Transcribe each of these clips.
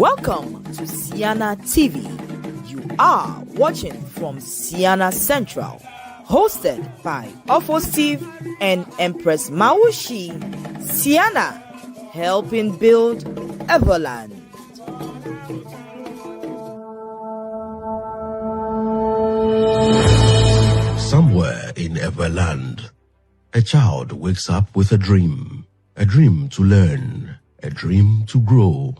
Welcome to Ceana TV. You are watching from Ceana Central, hosted by Hosts-Efo and Empress Mawusi. Ceana, helping build Everland. Somewhere in Everland, a child wakes up with a dream to learn, a dream to grow,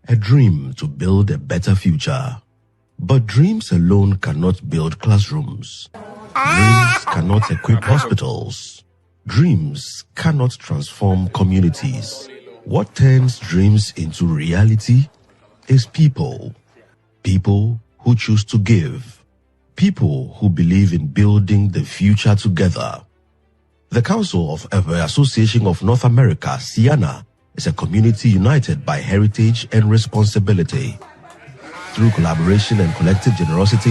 a dream to build a better future. But dreams alone cannot build classrooms. Dreams cannot equip hospitals. Dreams cannot transform communities. What turns dreams into reality is people. People who choose to give. People who believe in building the future together. The Council of the Association of North America, Ceana, is a community united by heritage and responsibility. Through collaboration and collective generosity,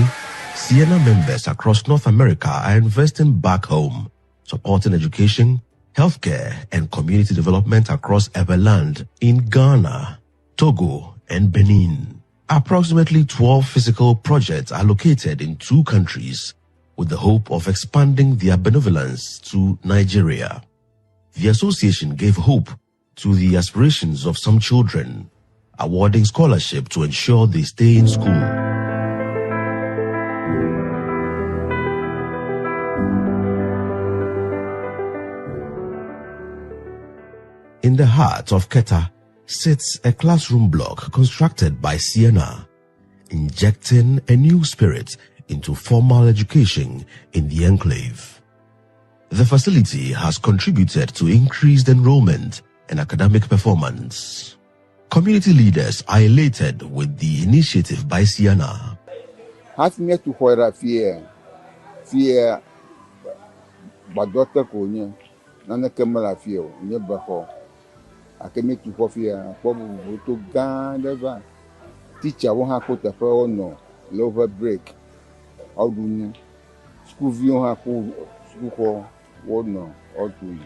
Ceana members across North America are investing back home, supporting education, healthcare, and community development across Everland in Ghana, Togo, and Benin. Approximately 12 physical projects are located in 2 countries, with the hope of expanding their benevolence to Nigeria. The association gave hope to the aspirations of some children, awarding scholarship to ensure they stay in school. In the heart of Keta sits a classroom block constructed by Ceana, injecting a new spirit into formal education in the enclave. The facility has contributed to increased enrollment and academic performance. Community leaders are elated with the initiative by Ceana. Hasmia to where fear Badota Konya, Nana Kamala fear, never ho. I can make you coffee, probably to Gandava. Teacher won't have put a for no, lower break. How do you school view have school call, what no, or do you?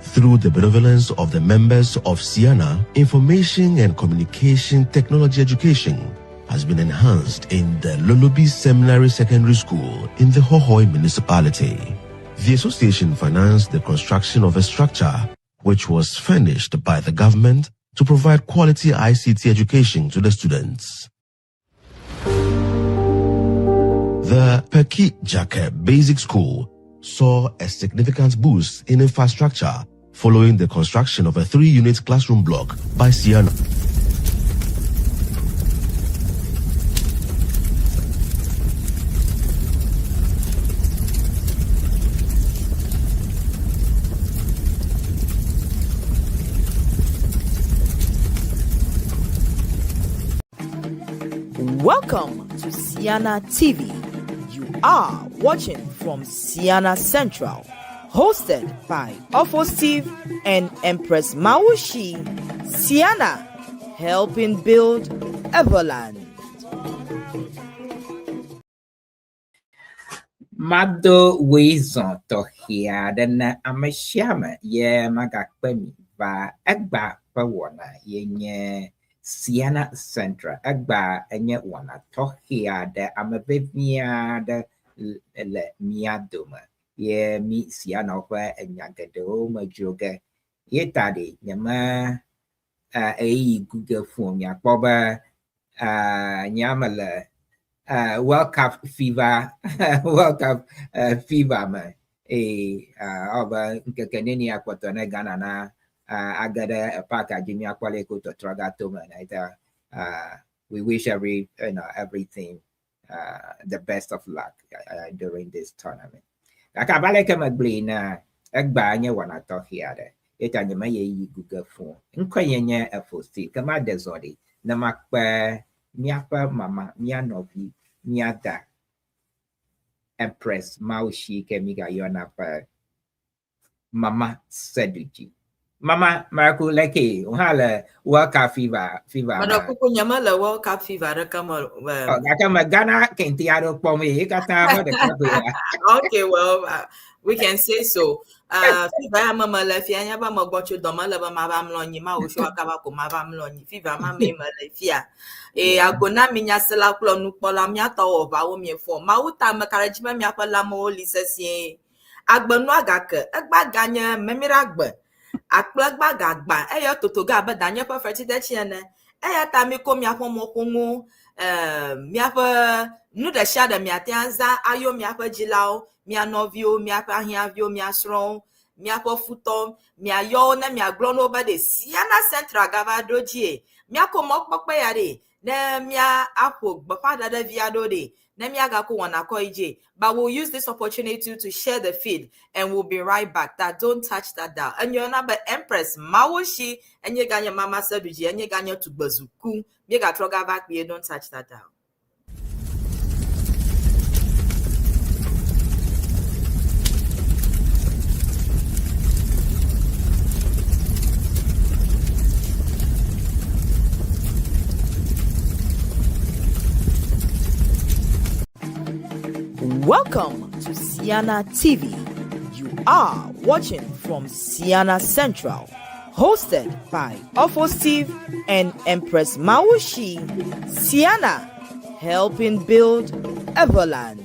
Through the benevolence of the members of Ceana, information and communication technology education has been enhanced in the Lolobi Seminary Secondary School in the Hohoi municipality. The association financed the construction of a structure which was furnished by the government to provide quality ICT education to the students. The Peki Jake Basic School saw a significant boost in infrastructure following the construction of a 3-unit classroom block by Ceana. Welcome to Ceana TV. You are watching from Ceana Central, hosted by Hosts-Efo and Empress Mawusi. Ceana, helping build Everland. Mado wizon to here then amashama ye magakwemi va egba pawana ye Ceana Central egba enye wana to here de amabevia de le miadoma ye mi Ceana kwa enyagado majoga ye tadi nyama Google form ya boba nyamala World Cup fever World Cup fever man oba nkekeneni akwatona Ghana na agada paka jimi akwale ko to tragato man we wish everything the best of luck during this tournament. Akabale kama blina egba anya wana to here eta nyama ye Google phone nkwenye FOC kama desori na makpa miapa mama mianovi miada Empress Mawusi kemiga yona pa mama seduji Mama Marco Leke, Uhala, World Cup fever. Madakuku nyama le World Cup fever kama. Kama Ghana kentiaro pomi kata Okay, well, we can say so. Fever mama le fia nya ba mo gbochu doma le ba ma ba mlonyi ma wo sho aka ba ko ma ba mlonyi fever ma me ma le fia. Agona mi nya sela klo nu kpola mi ato ova wo mi fo. Ma uta me karajima mi akola mo lisesie. Agbonu agake, egba ganye memira agbe. Akplagba gagba eya totoga be danye pe fertite chiene eya ta mi ko mi afo mo kungu mi afa nu de sha de mi atianza ayo mi afa jilao mi anovio mi afa hiavio mi asron mi afa futo mi ayo na mi aglo no ba de Ceana Central gava doji mi akomo pope yare na mi apo gba da de viado de na mi aga ko wana ko ije. But we'll use this opportunity to share the feed and we'll be right back. That don't touch that down. And your number Empress Mawusi and you got your mama Saduji and you got your to bazuku. You got troga back, you don't touch that down. Welcome to Ceana TV. You are watching from Ceana Central, hosted by Hosts-Efo and Empress Mawusi. Ceana, helping build Everland.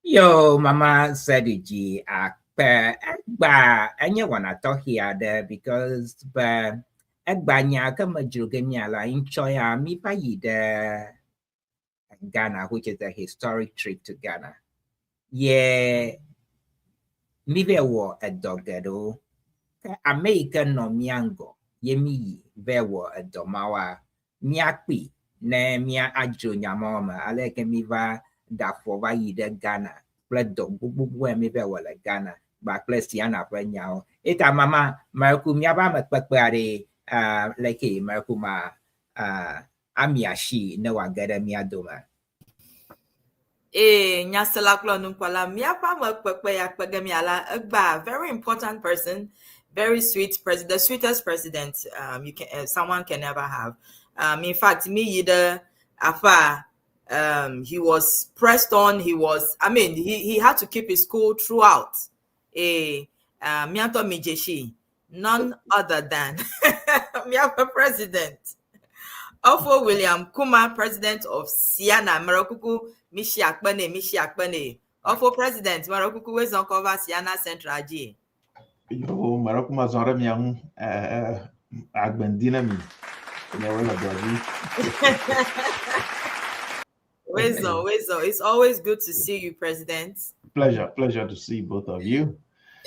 Yo, Mama Sadiji, and you wanna talk here there because Agbanya kama jugenya la inchoya mi pa yide Ghana, which is a historic trip to Ghana. Yeah, mi vewo a dogedo. American no miango. Ye mi vewo a domawa. Miakpi ne mia ajo nyamoma. Aleke mi va da fova yide Ghana. Pledo bubu mi vewo la Ghana. Ba Ceana nyao. Eta mama Marku miaba makpakpare like Markuma Amiashi no agada miadoma. Nyasela klo nunkwala miapa makpekpe ya kpegemi ala egba, very important person, very sweet president, the sweetest president you can someone can ever have. In fact, me yide afa he was pressed on, he had to keep his cool throughout. Mianto Mijeshi, none other than miapa president. Ofo William KUMAH-President of Ceana, Marakuku Mishi Akpene. Ofo President, Marakuku Wes on cover Ceana Central G. Yo, Marakuma Zora Miang Agbendina mi. Wezo. It's always good to see you, President. Pleasure to see both of you.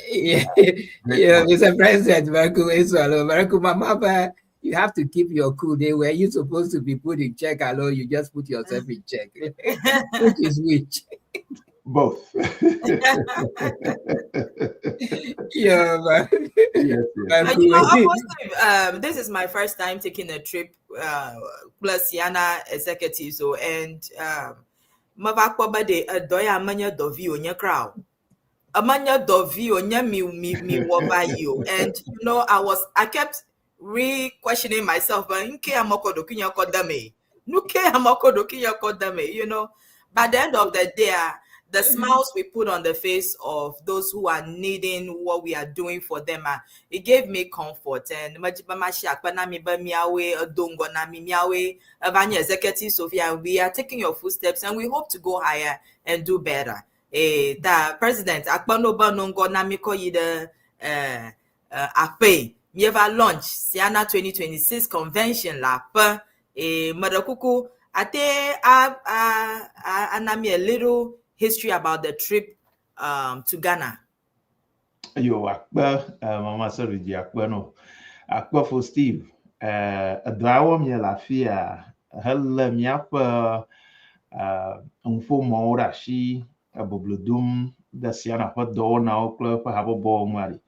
Yeah, Mr. President, Maraku Mama, you have to keep your cool. They were you supposed to be put in check alone. You just put yourself in check. Which is which? Both. Yeah, man. Yes. This is my first time taking a trip plus Ceana executive. So and Mavakwa de Doya Manya Dovi on your crowd. Amanya Dovi on your me by you. And you know, I kept re-questioning myself, but you know, by the end of the day, the smiles we put on the face of those who are needing what we are doing for them, it gave me comfort. And executive Sophia, we are taking your footsteps and we hope to go higher and do better. The president, we have launched Ceana 2026 convention la Madakuku ate anami a little history about the trip to Ghana. Yo akpa mama sorry di akpa no. Akpa for Steve. Adrawo mi la fia helle mi apa unfo mora shi aboblodum da Ceana pa do na oklo pa habo bo mari.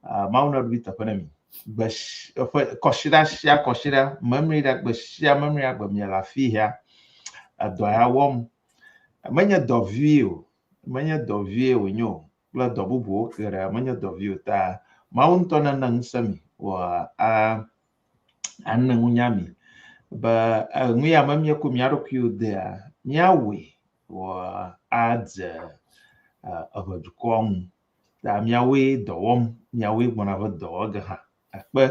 Mauna bita panami. Bash koshira memory that bashia memory agba la fia adoya wom manya dovio nyo kple dɔ bubuwo ke ɖe menye dɔviwo ta Mawu ŋutɔ nene ŋusẽ mi wɔ ane ŋunya mi be nu ya me míeko mía ɖokuiwo dea míawɔe wɔ adze eve dukɔ ŋu ta míawoe dɔ wɔm míawoe gbɔna ve dɔ wɔ ge hã akpe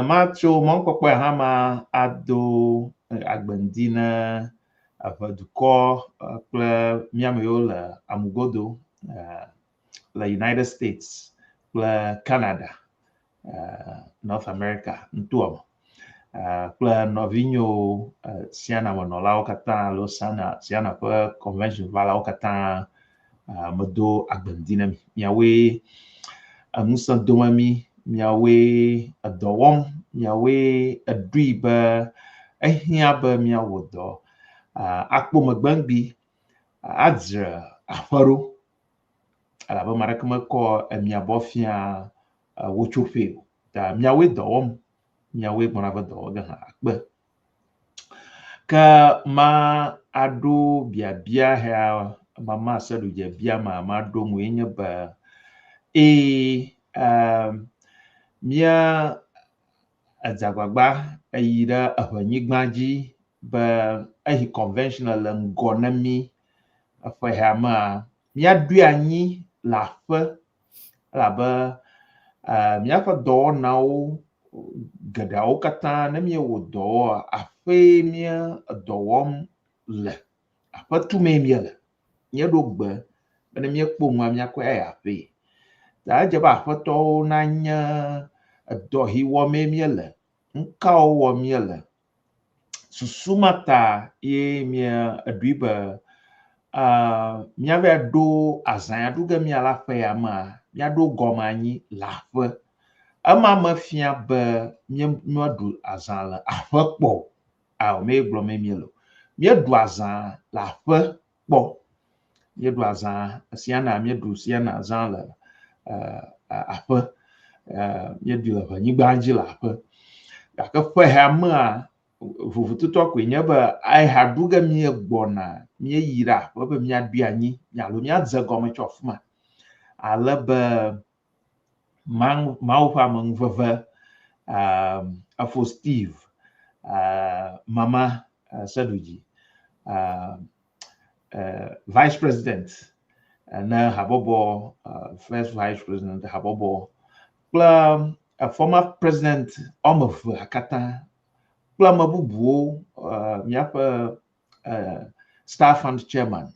matso mɔŋkpɔkpɔ hã ma ado agbendi ne eve dukɔ kple míame yiwo le amugodo le United States kple Canada North America ŋutua kple nɔvinyo Ceana menɔlawo katã alo Ceana ƒe convention valawo katã medo agbendi na mi miawoe ŋusẽ dome mi miawoe edɔ wɔm miawoe eɖoe be ehiã be miawɔ dɔ akpɔ megbengbi adzre aƒe ɖo elabe ame aɖeke mekɔ miabɔ fia wotsoƒe o ta miawoe dɔ wɔm miawoe gbɔna ve dɔ wɔ ge hã akpe ke ma aɖo biabia hea mama seɖodze bia ma ɖo ŋue nye be mia edzagbagba eyi ɖe eʋenyigba dzi be eyi convention le ŋgɔ ne mi eƒe hea mea míaɖoe anyi le aƒe elabe míaƒe dɔwɔnawo geɖeawo katã ne míewɔ dɔ wɔ aƒee mía edɔ wɔm le aƒe tumee míele míeɖo gbe be ne míekpɔ nua míakɔe ayi aƒee ta edze be aƒetɔwo nanye edɔ hi wɔmee míele ŋkawo wɔ míele susu ma ta ye mía eɖoe be míava ɖo azã ɖo ge mía le aƒe ya mea míaɖo gɔme anyi le aƒe ema me fia be míaɖu azã le aƒe kpɔ awɔ me gblɔm míele míeɖu azã le aƒe kpɔ míeɖu azã Ceana míeɖu Ceana azã le aƒe míeɖu le ʋenyigba dzi le aƒe gake ƒe hea mea vovutotɔ koe nye be eha ɖu ge míegbɔna míeyi ɖe aƒe be míaɖoe anyi alo míadze gɔme tso afi ma ale be Mawu ƒe amenuveve efo Steve mama seɖodzi vice president ne habɔbɔ first vice president habɔbɔ kple former president wɔme eve katã kple ame bubuwo míaƒe Star Fund chairman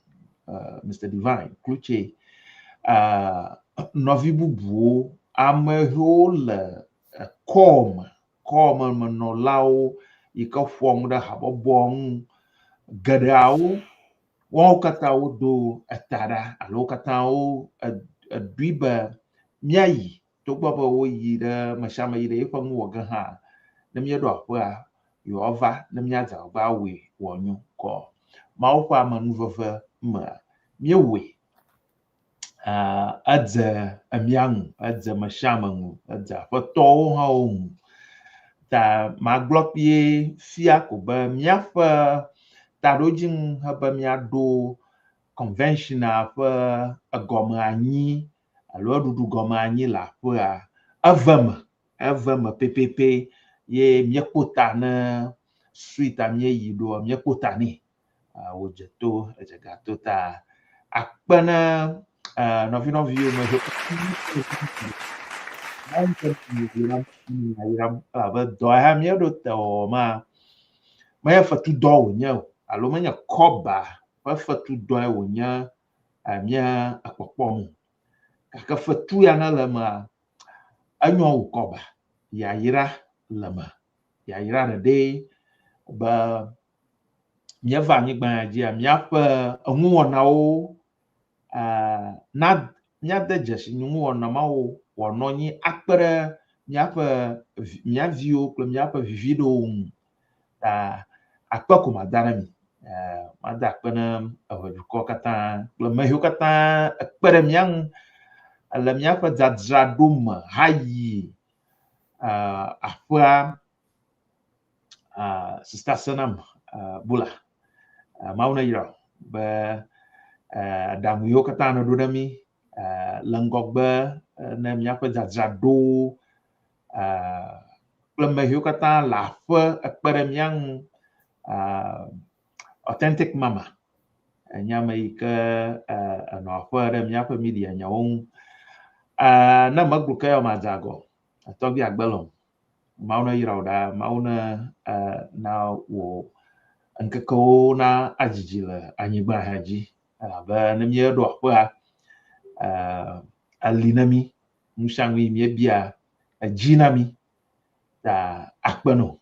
Mr. Divine Kluche nɔvi bubuwo ame yiwo le kɔme menɔlawo yi ke ƒoa ŋu ɖe habɔbɔ ŋu geɖeawo wɔwo katã wodo eta ɖa alo katã wo eɖoe be míayi togbɔ be woyi ɖe mesiame yi ɖe eƒe ŋu wɔ ge hã ne míeɖo aƒea yewoava ne míadze agbagba awɔe wòanyo kɔ Mawu ƒe amenuveve me míewɔe edze mía ŋu edze mesiame ŋu edze aƒetɔwo hã wo ŋu ta magblɔ kplie fia ko be míaƒe taɖodzinu hebe míaɖo convention ƒe egɔme anyi alo eɖuɖu gɔme anyi le aƒea eve me pɛpɛpɛ ye míekpɔ ta ne suita míeyi ɖo míekpɔ ta nɛ wòdze to edze gato ta akpe ne nɔviwo me abe dɔ ya míeɖo te wɔ ma menye fetu dɔ wònye o alo menye kɔba ƒe fetu dɔe wònye mía ekpɔkpɔ mu gake fetu ya ne le mea enyo wu kɔba yayra le me yayra ɖeɖe be míeva anyigba ya dzia míaƒe eŋuwɔnawo na míade dzesi nuwɔna mawo wòanɔ anyi akpe ɖe mía viwo kple míaƒe viviɖewo ŋu ta akpe ko mada na mi mada akpe ne eʋedukɔ katã kple ame yiwo katã ekpe ɖe mía ŋu le míaƒe dzadzraɖo me hayi aƒea Sister Senam Bula Mawu ne yra be aɖaŋu yiwo katã ne ɖo ɖe mi Langogbe, Nemiapa Zadzado, Plumahukata, Lafe, Akperemiang, Authentic Mama. Nyama ke no Miapa media nyawong na magbuka mazago. Togi agbelong. Mauna irauda, mauna na wo ankeko na ajijila anyiba haji. Ba na mie do kwa alinami mushangwi mie bia ajinami da akpano.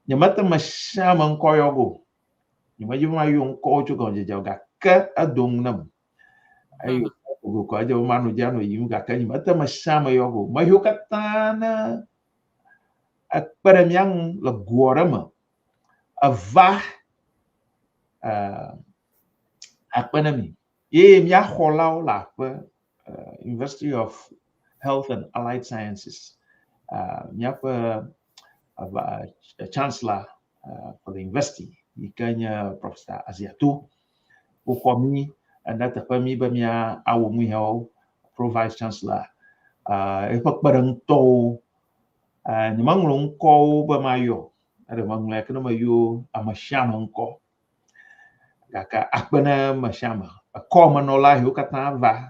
Nyamata mashama nkoyogo. Nyama yuma yung ko chuko jaga ka adong nam. Ayo ko aja manu jano yim ga kan nyamata mashama yogo. Mayukatana akperemyang laguarama ava akpenami ye mya holau la University of Health and Allied Sciences mya chancellor for the university ikanya Professor Aziatu ukomi andata pami ba mya awu muhau pro vice chancellor ipak barang to nyamang long ko ba mayo ada manglai kana mayo amashama ko kaka akbana mashama ko manola hu kata va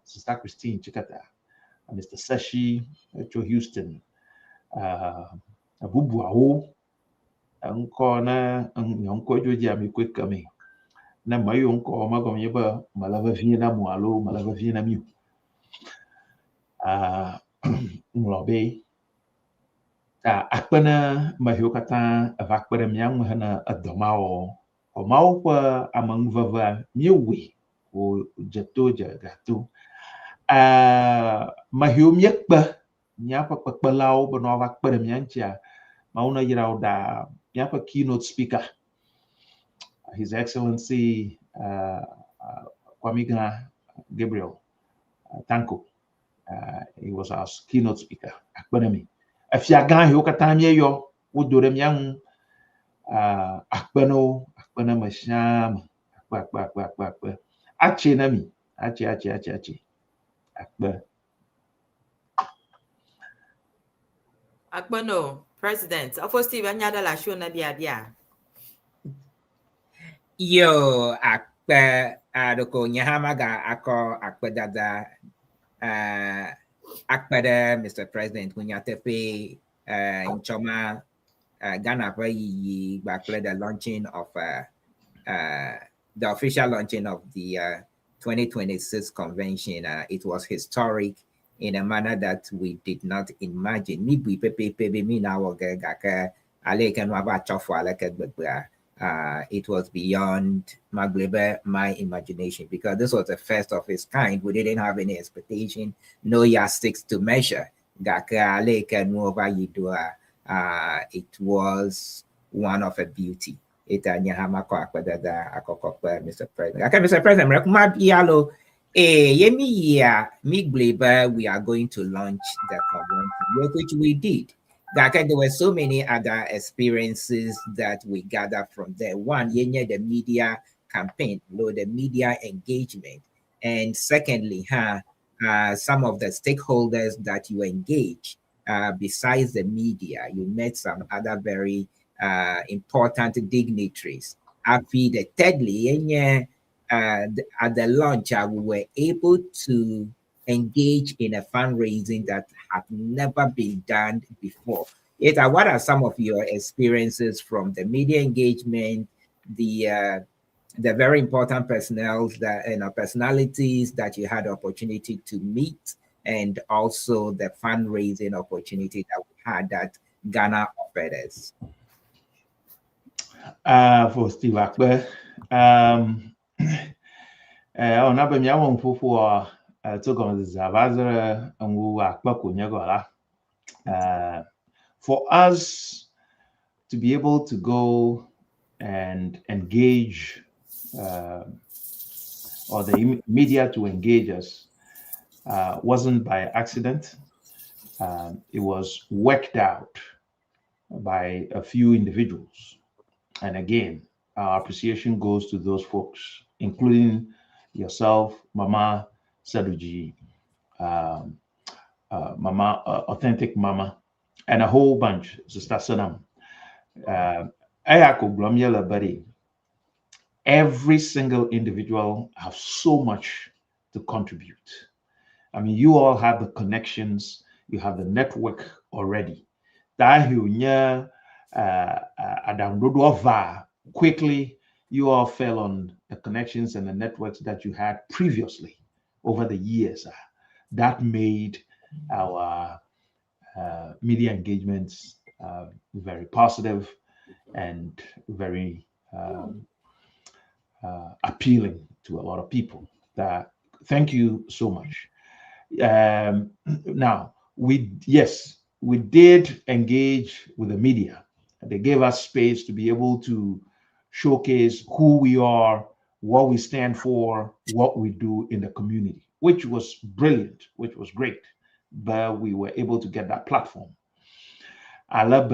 Sister Christine chikata Mr. Sashi Joe Houston abubu awo anko na anko joji ami quick kami na mayo anko ma ko yeba malava vina mualo malava vina mi nglobe ta akpana mahiokata avakpere miang hana adomao o mau pa amang vava miwi o jato jagatu mahio miekba nyapa pakbalau bano avakpere miancha mauna yirau da nyapa keynote speaker His Excellency Kwamiga Gabriel Tanko. He was our keynote speaker akpana mi afiagan yo katamye yo wodore miang akpano masham akpa ache na mi ache akpa Akpano president ofo Steve anyada la show na dia Yo akpa adoko nyahamaga ako akpa dada akpada Mr. President kunyatepe in Choma Ghana yi the launching of the official launching of the 2026 convention. It was historic in a manner that we did not imagine. It was beyond my imagination because this was the first of its kind. We didn't have any expectation, no yardsticks to measure. It was one of a beauty. Mr. President. Mr. President, we are going to launch the convention, which we did. There were so many other experiences that we gathered from there. One, the media campaign, the media engagement. And secondly, some of the stakeholders that you engage, besides the media, you met some other very important dignitaries. Thirdly, at the launch, we were able to engage in a fundraising that had never been done before. What are some of your experiences from the media engagement, the very important personalities that you had the opportunity to meet, and also the fundraising opportunity that we had that Ghana offered us? For Steve Akbe, on a been for for us to be able to go and engage or the media to engage us wasn't by accident. It was worked out by a few individuals. And again, our appreciation goes to those folks, including yourself, Mama, Saduji, Mama, Authentic Mama, and a whole bunch, Sister Sanam. Ayako Glomyela Bari. Every single individual have so much to contribute. I mean, you all have the connections, you have the network already. Quickly, you all fell on the connections and the networks that you had previously over the years. That made our media engagements very positive and very appealing to a lot of people. Thank you so much. Now, we did engage with the media. They gave us space to be able to showcase who we are, what we stand for, what we do in the community, which was brilliant, which was great. But we were able to get that platform. I love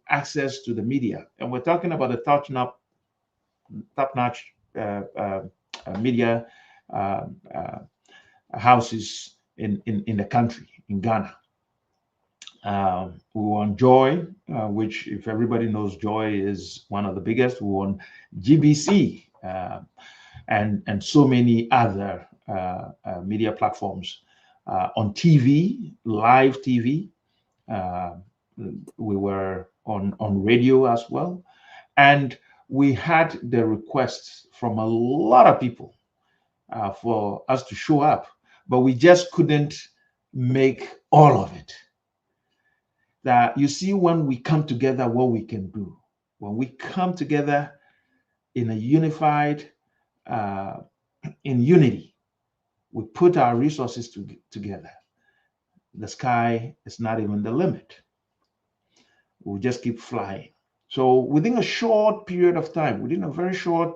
access to the media, and we're talking about the top-notch media houses in the country, in Ghana. We won Joy, which, if everybody knows, Joy is one of the biggest. We won GBC, and so many other media platforms. On TV, live TV, we were on radio as well, and we had the requests from a lot of people for us to show up, but we just couldn't make all of it. That you see, when we come together, what we can do. When we come together in a unified, in unity, we put our resources together. The sky is not even the limit. We'll just keep flying. So within a short period of time, within a very short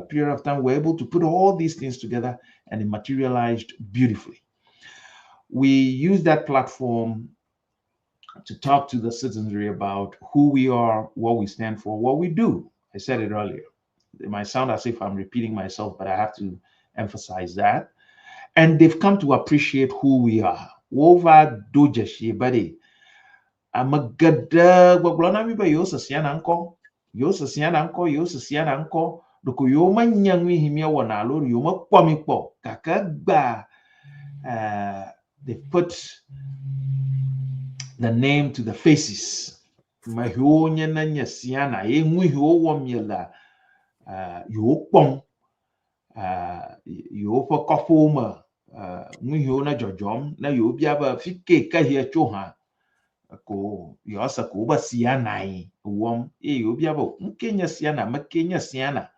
period of time, we're able to put all these things together, and it materialized beautifully. We use that platform to talk to the citizenry about who we are, what we stand for, what we do. I said it earlier. It might sound as if I'm repeating myself, but I have to emphasize that. And they've come to appreciate who we are. Wova dojeshi bade. Amagada gbogbona mi ba yo Ceana nko. Yo Ceana nko. Doko yo manyang mi himia wona lo yo makpo mi po. Kakagba they put the name to the faces. Mahionya na nya Ceana e ngwi wo miela yo pom yo po kofoma ngwi na jojom na yo bia ba fike ka hia choha ko yo asa ko ba Ceana e wom e yo bia ba nkenya Ceana makenya Ceana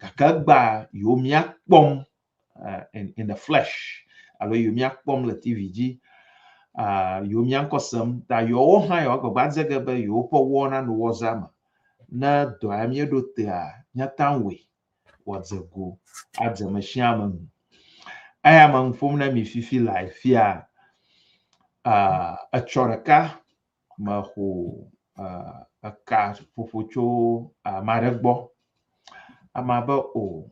kakagba yo miak pom in the flesh alo yo miak pom la TVG yo miak kosam ta yo ha yo go badzega ba yo po wona no wozama na do amie do te a nyatanwe wadzego adzama shiaman ayaman fom na mi fifi life ya a choraka ma ho a ka fofocho maregbo amaba o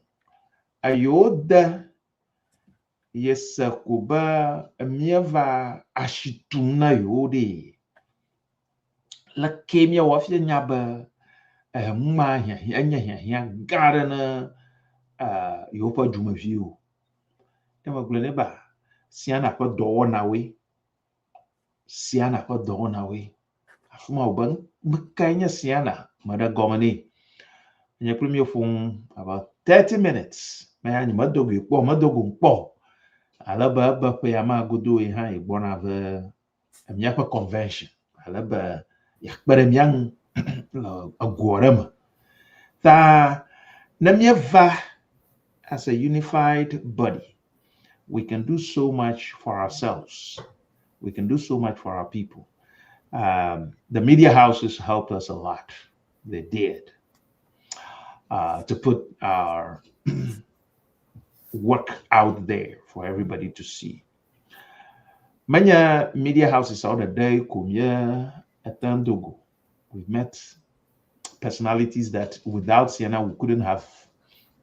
ayoda yesa kuba mieva ashituna yode la kemia wafia nyaba ma nya garana yopa juma view ema glene ba Ceana pa do na we afuma oban mkanya Ceana mada gomani nya premier fun about 30 minutes ma nya madogo mpo alaba ba pe ama godo e ha igbona ve amia pa convention alaba yakpere miang agorama ta namyeva. As a unified body, we can do so much for ourselves. We can do so much for our people. The media houses helped us a lot. They did. To put our work out there for everybody to see. Many media houses out there kumya atandogo We've met personalities that without Ceana we couldn't have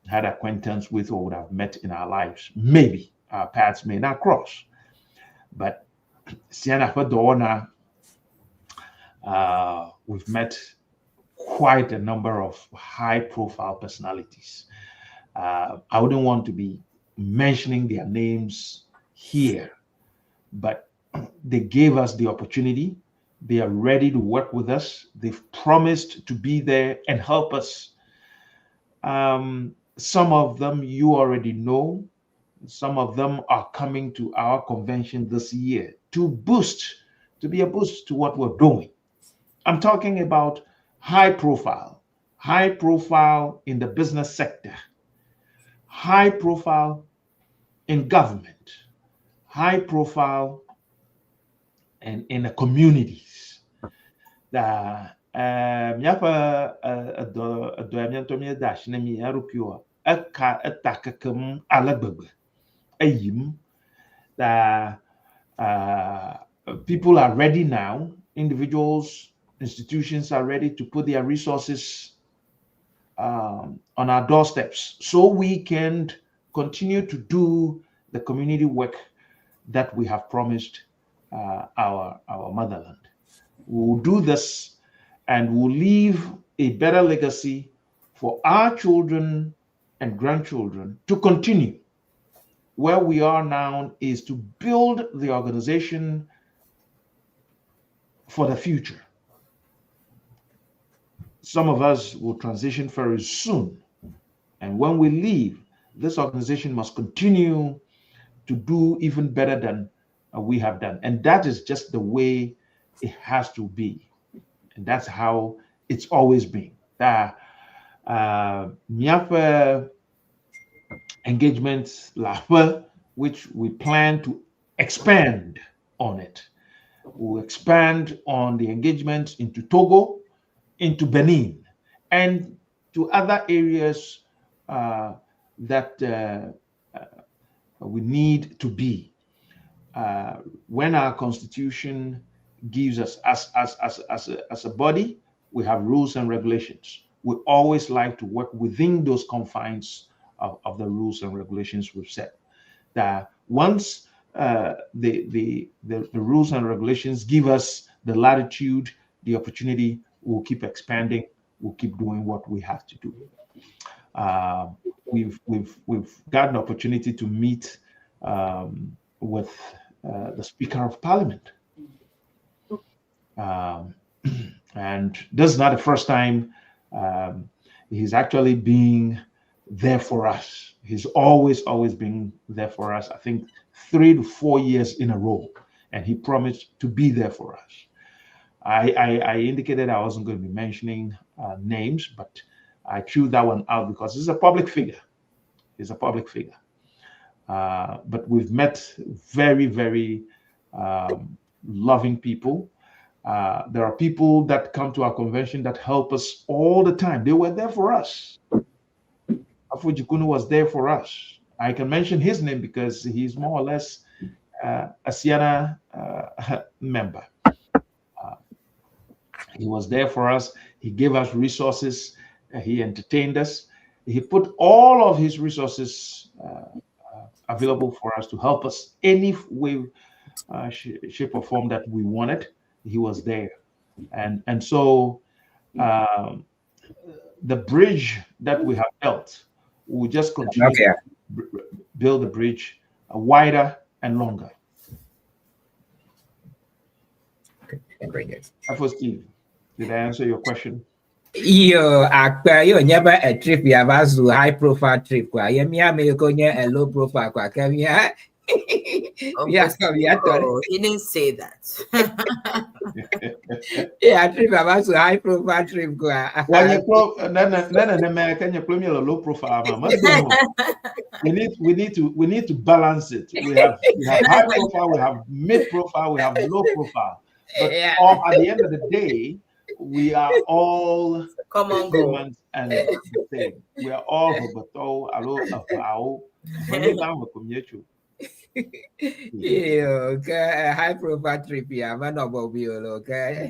had acquaintance with or would have met in our lives. Maybe our paths may not cross, but Ceana Fedorna, we've met quite a number of high-profile personalities. I wouldn't want to be mentioning their names here, but they gave us the opportunity. They are ready to work with us. They've promised to be there and help us. Some of them you already know. Some of them are coming to our convention this year to be a boost to what we're doing. I'm talking about high profile in the business sector, high profile in government, high profile and in the communities. Miapa adoamiantomia dash nemi arupio aka atakakam alagbagba ayim that people are ready now. Individuals, institutions are ready to put their resources on our doorsteps so we can continue to do the community work that we have promised our motherland. We'll do this and we'll leave a better legacy for our children and grandchildren to continue. Where we are now is to build the organization for the future. Some of us will transition very soon. And when we leave, this organization must continue to do even better than we have done. And that is just the way it has to be. And that's how it's always been. Miape engagements, which we plan to expand on it. We'll expand on the engagement into Togo, into Benin, and to other areas that we need to be. When our constitution gives us, as a body, we have rules and regulations. We always like to work within those confines of the rules and regulations we've set. That once the rules and regulations give us the latitude, the opportunity, we'll keep expanding, we'll keep doing what we have to do. We've got an opportunity to meet with the Speaker of Parliament. And this is not the first time he's actually being there for us. He's always been there for us. I think 3 to 4 years in a row, and he promised to be there for us. I indicated I wasn't going to be mentioning names, but I threw that one out because he's a public figure. But we've met very, very loving people. There are people that come to our convention that help us all the time. They were there for us. Afujikunu was there for us. I can mention his name because he's more or less a Ceana member. He was there for us. He gave us resources. He entertained us. He put all of his resources available for us to help us any way, shape, or form that we wanted. He was there. And so the bridge that we have built, we just continue to build the bridge wider and longer. Okay, very good. Steve, did I answer your question? You never a trip, you have asked to high profile trip. You a low profile. He didn't say that. Yeah, trip about to high profile trip. Low profile. We need to balance it. We have high profile, we have mid profile, we have low profile. But at the end of the day, we are all humans and the same. We are all Okay, high profile trip here. Man, no mobile. Okay.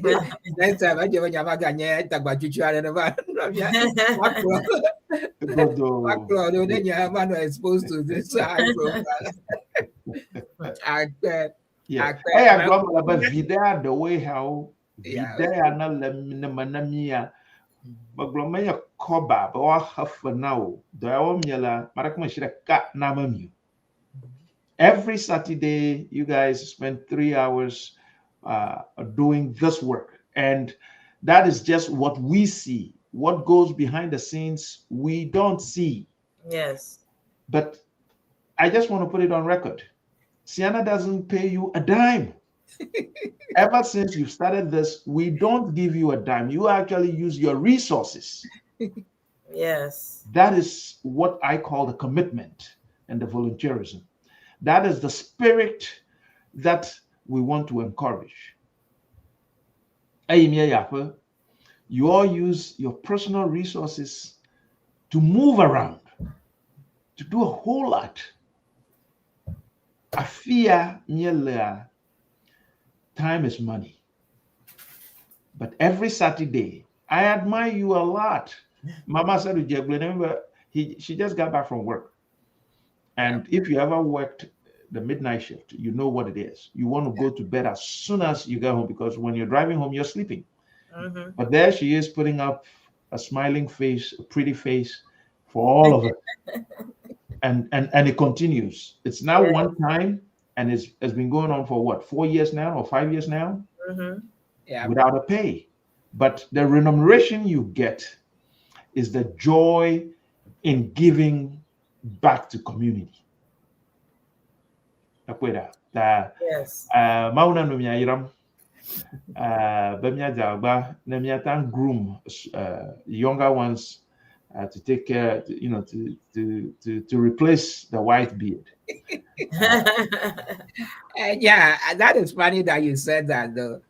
Next time, I just want to get talk about you and about macro. Then you have man exposed to this high profile. Yeah. Hey, I got my vida the way how vida na manamia. Baglomaya koba, but what half for now? Do I want yela? Marakma shira kat namami. Every Saturday, you guys spend 3 hours doing this work. And that is just what we see. What goes behind the scenes, we don't see. Yes. But I just want to put it on record. Ceana doesn't pay you a dime. Ever since you started this, we don't give you a dime. You actually use your resources. Yes. That is what I call the commitment and the volunteerism. That is the spirit that we want to encourage. You all use your personal resources to move around, to do a whole lot. I fear time is money. But every Saturday, I admire you a lot. Mama said to remember, she just got back from work. And if you ever worked the midnight shift, you know what it is. You want to go to bed as soon as you get home, because when you're driving home, you're sleeping. Mm-hmm. But there she is putting up a smiling face, a pretty face for all of it. and it continues. It's now one time, and it's been going on for what, 4 years now or 5 years now? Mm-hmm. Without a pay. But the remuneration you get is the joy in giving back to community. Yes. Mauna no mia yiram. Bemia jagba na mia tan groom younger ones to take care, to replace the white beard. Yeah, that is funny that you said that though.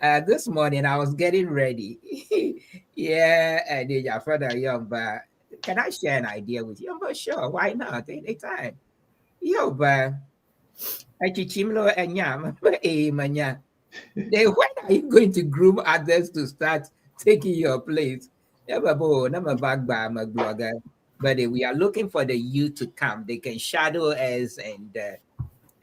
This morning I was getting ready. Yeah, and your father young, but can I share an idea with you? But sure, why not? Anytime. Yo, but Chichimlo and Yam, manya. Then when are you going to groom others to start taking your place? But we are looking for the youth to come. They can shadow us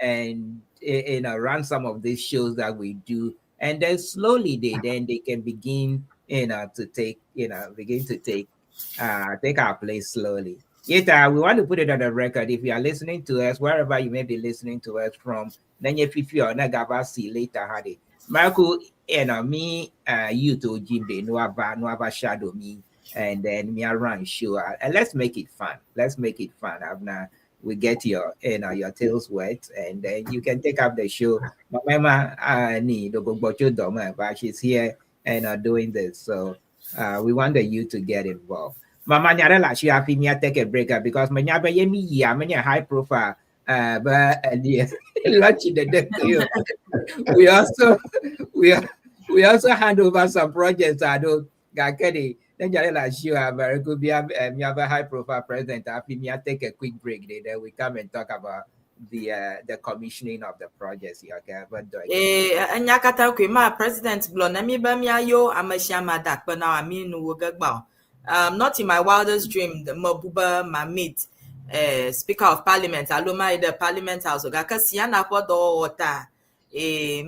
and run some of these shows that we do, and then slowly they can begin to take take our place slowly. Yet we want to put it on the record. If you are listening to us, wherever you may be listening to us from, then if you are not gonna see later, Hardy, Marco, me, you to Jim, they no have shadow me, and then me around show, and let's make it fun. Let's make it fun. We get your tails wet, and then you can take up the show. Mama but she's here and doing this, so we want the youth to get involved. Mama nyarela she happy me take a break because my nyaba yemi ya many high profile but lunch in the we also hand over some projects I don't get it. Then you are very good. We have a high profile president. Happy me take a quick break. Then we come and talk about the commissioning of the projects. Okay, but Nyakata KUMAH president blonami bamia yo amashama dak, but now I mean not in my wildest dream the Mabuba my mate speaker of parliament aloma the parliament house gaka Ceana podo water. I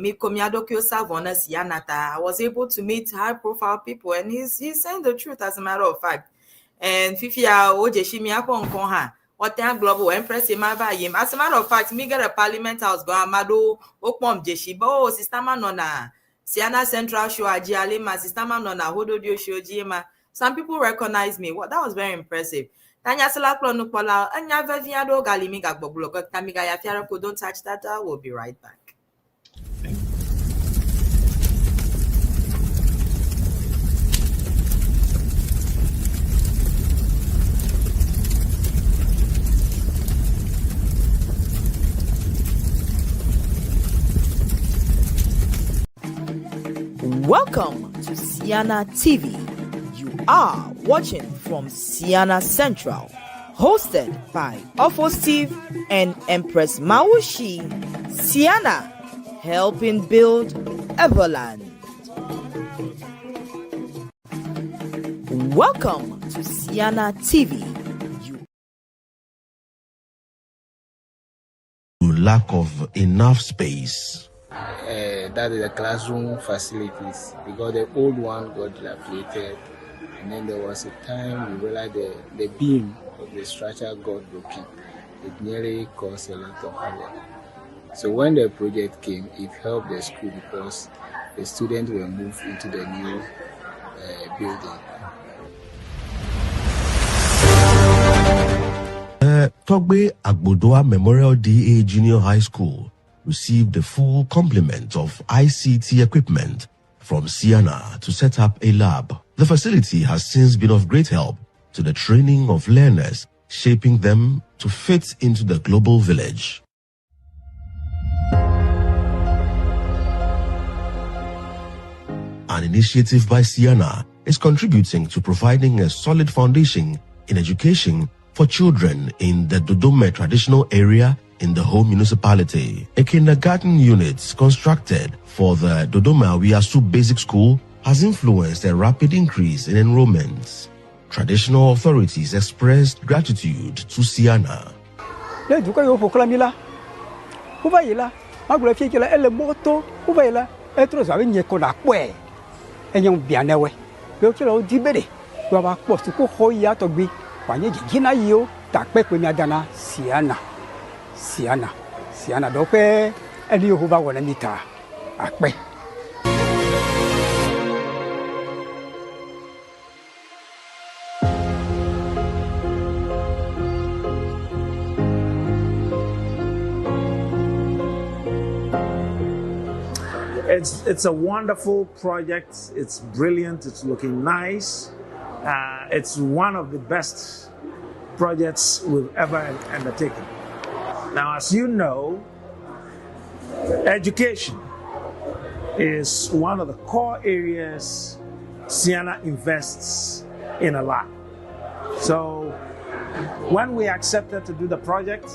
was able to meet high profile people, and he's saying the truth as a matter of fact. And Fifia Ojeshimi Apon Konha, what time global Empress in my bayim. As a matter of fact, me get a parliament house go Amado Okpom Jeshibo, Sistema Nona, Ceana Central Show Ajialima, Sistema Nona, Hododio Show Jima. Some people recognize me. That was very impressive. Tanya Selaklo Nukola, and Yavaviado Galimiga Boblok, Tamigaya Fiarako, don't touch that. I will be right back. Welcome to Ceana TV. You are watching from Ceana Central. Hosted by Hosts-Efo and Empress Mawusi, Ceana, helping build Everland. Welcome to Ceana TV. Lack of enough space. That is the classroom facilities, because the old one got dilapidated, and then there was a time we realized the beam of the structure got broken. It nearly caused a lot of havoc. So when the project came, it helped the school because the students were moved into the new building. Togbe Agbodoa Memorial DA Junior High School received the full complement of ICT equipment from Ceana to set up a lab. The facility has since been of great help to the training of learners, shaping them to fit into the global village. An initiative by Ceana is contributing to providing a solid foundation in education for children in the Dodoma traditional area in the whole municipality. A kindergarten unit constructed for the Dodoma Wiasu Basic School has influenced a rapid increase in enrollments. Traditional authorities expressed gratitude to Ceana. Ceana dope eli huba wala mita akpe. It's a wonderful project. It's brilliant. It's looking nice. It's one of the best projects we've ever undertaken. Now, as you know, education is one of the core areas Ceana invests in a lot. So when we accepted to do the project,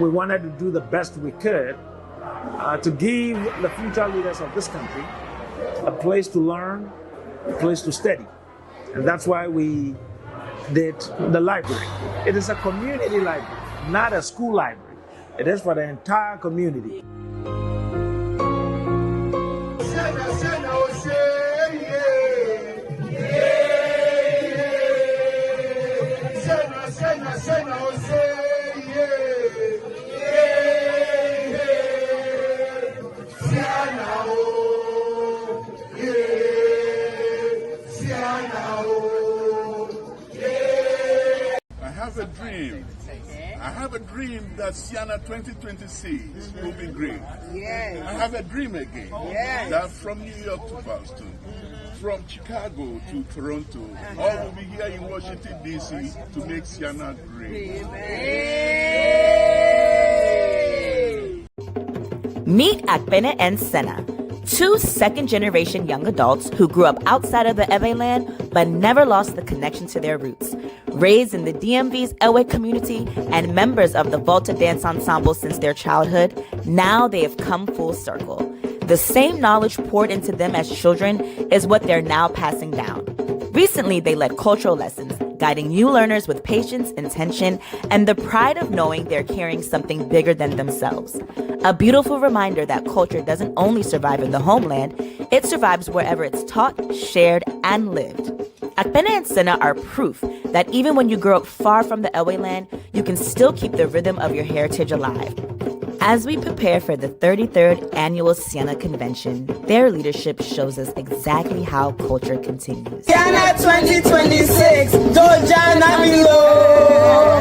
we wanted to do the best we could to give the future leaders of this country a place to learn, a place to study. And that's why we did the library. It is a community library, not a school library. It is for the entire community. I have a dream that Ceana 2026 will be great. Yes. I have a dream again. Yes. That from New York to Boston, from Chicago to Toronto, all will be here in Washington, D.C. to make Ceana great. Meet Akpene and Ceana, two second-generation young adults who grew up outside of the Ewe land but never lost the connection to their roots. Raised in the DMV's Ewe community and members of the Volta Dance Ensemble since their childhood, now they have come full circle. The same knowledge poured into them as children is what they're now passing down. Recently, they led cultural lessons, guiding new learners with patience, intention, and the pride of knowing they're carrying something bigger than themselves. A beautiful reminder that culture doesn't only survive in the homeland, it survives wherever it's taught, shared, and lived. Akpene and Ceana are proof that even when you grow up far from the Ewe land, you can still keep the rhythm of your heritage alive. As we prepare for the 33rd annual Ceana Convention, their leadership shows us exactly how culture continues. Ceana 2026, Dojana below.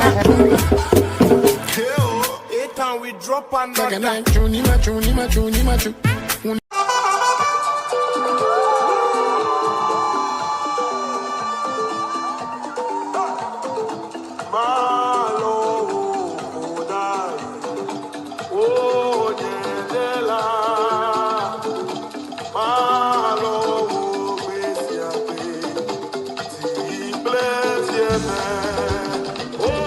It's time we drop another. Oh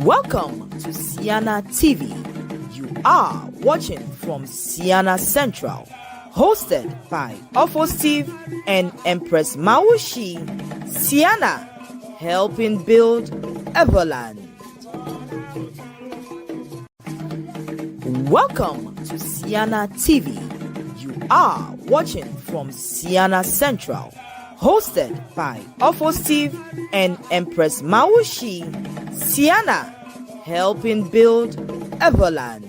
Welcome to Ceana TV. You are watching from Ceana Central, hosted by Hosts-Efo and Empress Mawusi. Ceana, helping build Everland. Welcome to Ceana TV. You are watching from Ceana Central, hosted by Hosts-Efo and Empress Mawusi. Ceana, helping build Everland.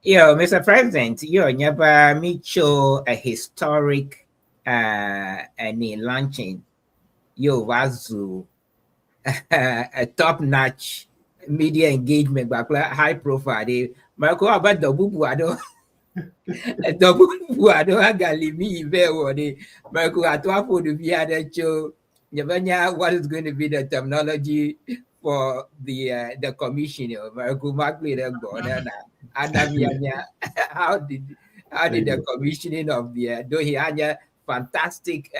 Yo, Mr. President, you never meet show a historic any launching. Yo, Wazu, a top-notch media engagement, but high profile. Marco about the bubuado. The bubuado agalimi be Marco atwa for the via show. What is going to be the terminology for the commission? Marco Mackley how did the commissioning of the though he had a fantastic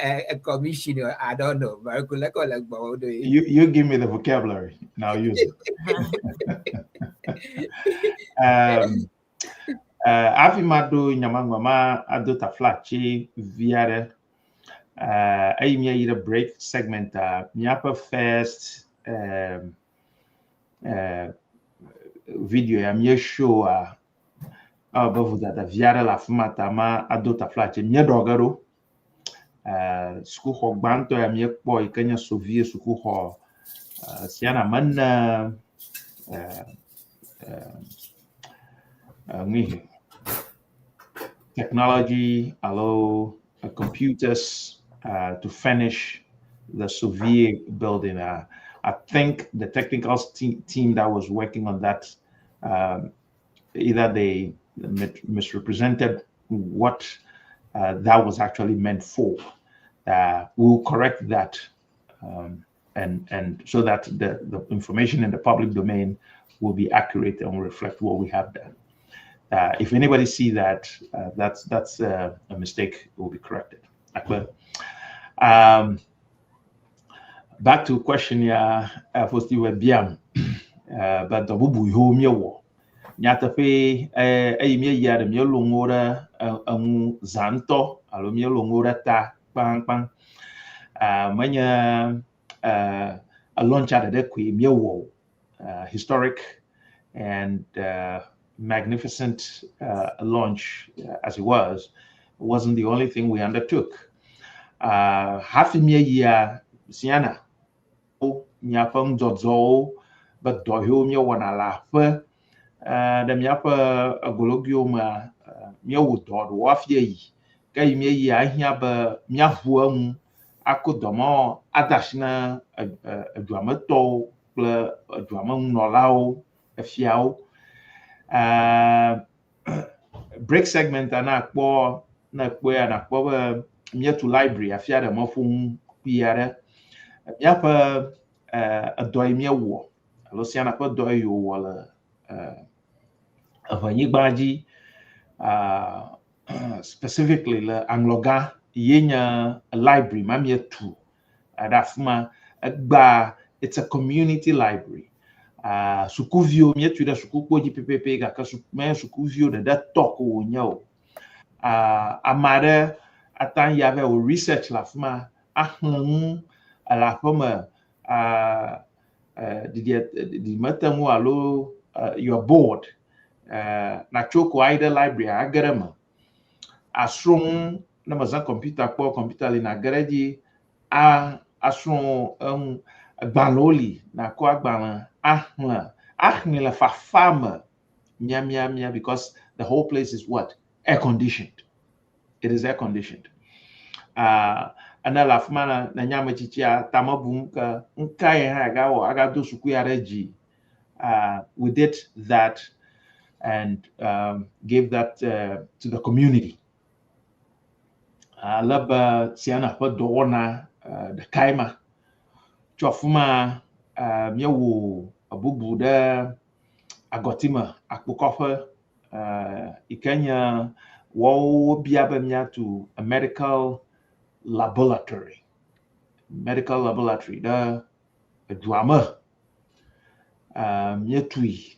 commissioner? I don't know. You give me the vocabulary and I'll use it. Afimado nyamangwama ado taflachi viare aimia ira break segment miapa first video ya mie show bavu da viare la fumata ma ado taflachi mie dogaro suku ho gbanto ya mie kpo ikenya sovie suku ho Ceana manna technology allow computers to finish the Soviet building. I think the technical team that was working on that, either they misrepresented what that was actually meant for. We'll correct that, and so that the information in the public domain will be accurate and will reflect what we have done. If anybody see that, that's a mistake, it will be corrected. Back to question for Steve Biam, but the bubu home your nyatape me ya de mielongora zanto alo mielongora ta bang bang manya a launch out of the mewo historic and magnificent launch as it wasn't the only thing we undertook. Half a year Ceana nyapang zozo but dohyo mia wana lafe the miapa agologioma mia wudod wafye yi kai mia yi ahia ba mia huam akodomo adashna aduamato ple aduama nolao afiao break segment na akpo mia to library afia de mofum piare mia pa adoi mia wo alo Ceana pa doi yo wala avanyigbaji specifically le angloga yenya library mamia tu adafuma agba it's a community library sukuvio mia tu da sukuko ji ppp ga ka sukuvio da toko nyao amare atan yave o research la fuma ahun ala fuma di matamu alo your board na choko ida library agarama asrum na mazan computer li na garaji asrum gbanoli na ko agbana ahun la fa fama mia because the whole place is what air conditioned. It is air conditioned. Anala fumana na nyama chichia tamabum ka nkai ha gawo aga do suku ya reji. We did that and gave that to the community. Laba Ceana pa doona the kaima chofuma miawo abubu da agotima akpokofa ikanya wo biaba mia to a medical laboratory medical laboratory da drama mietui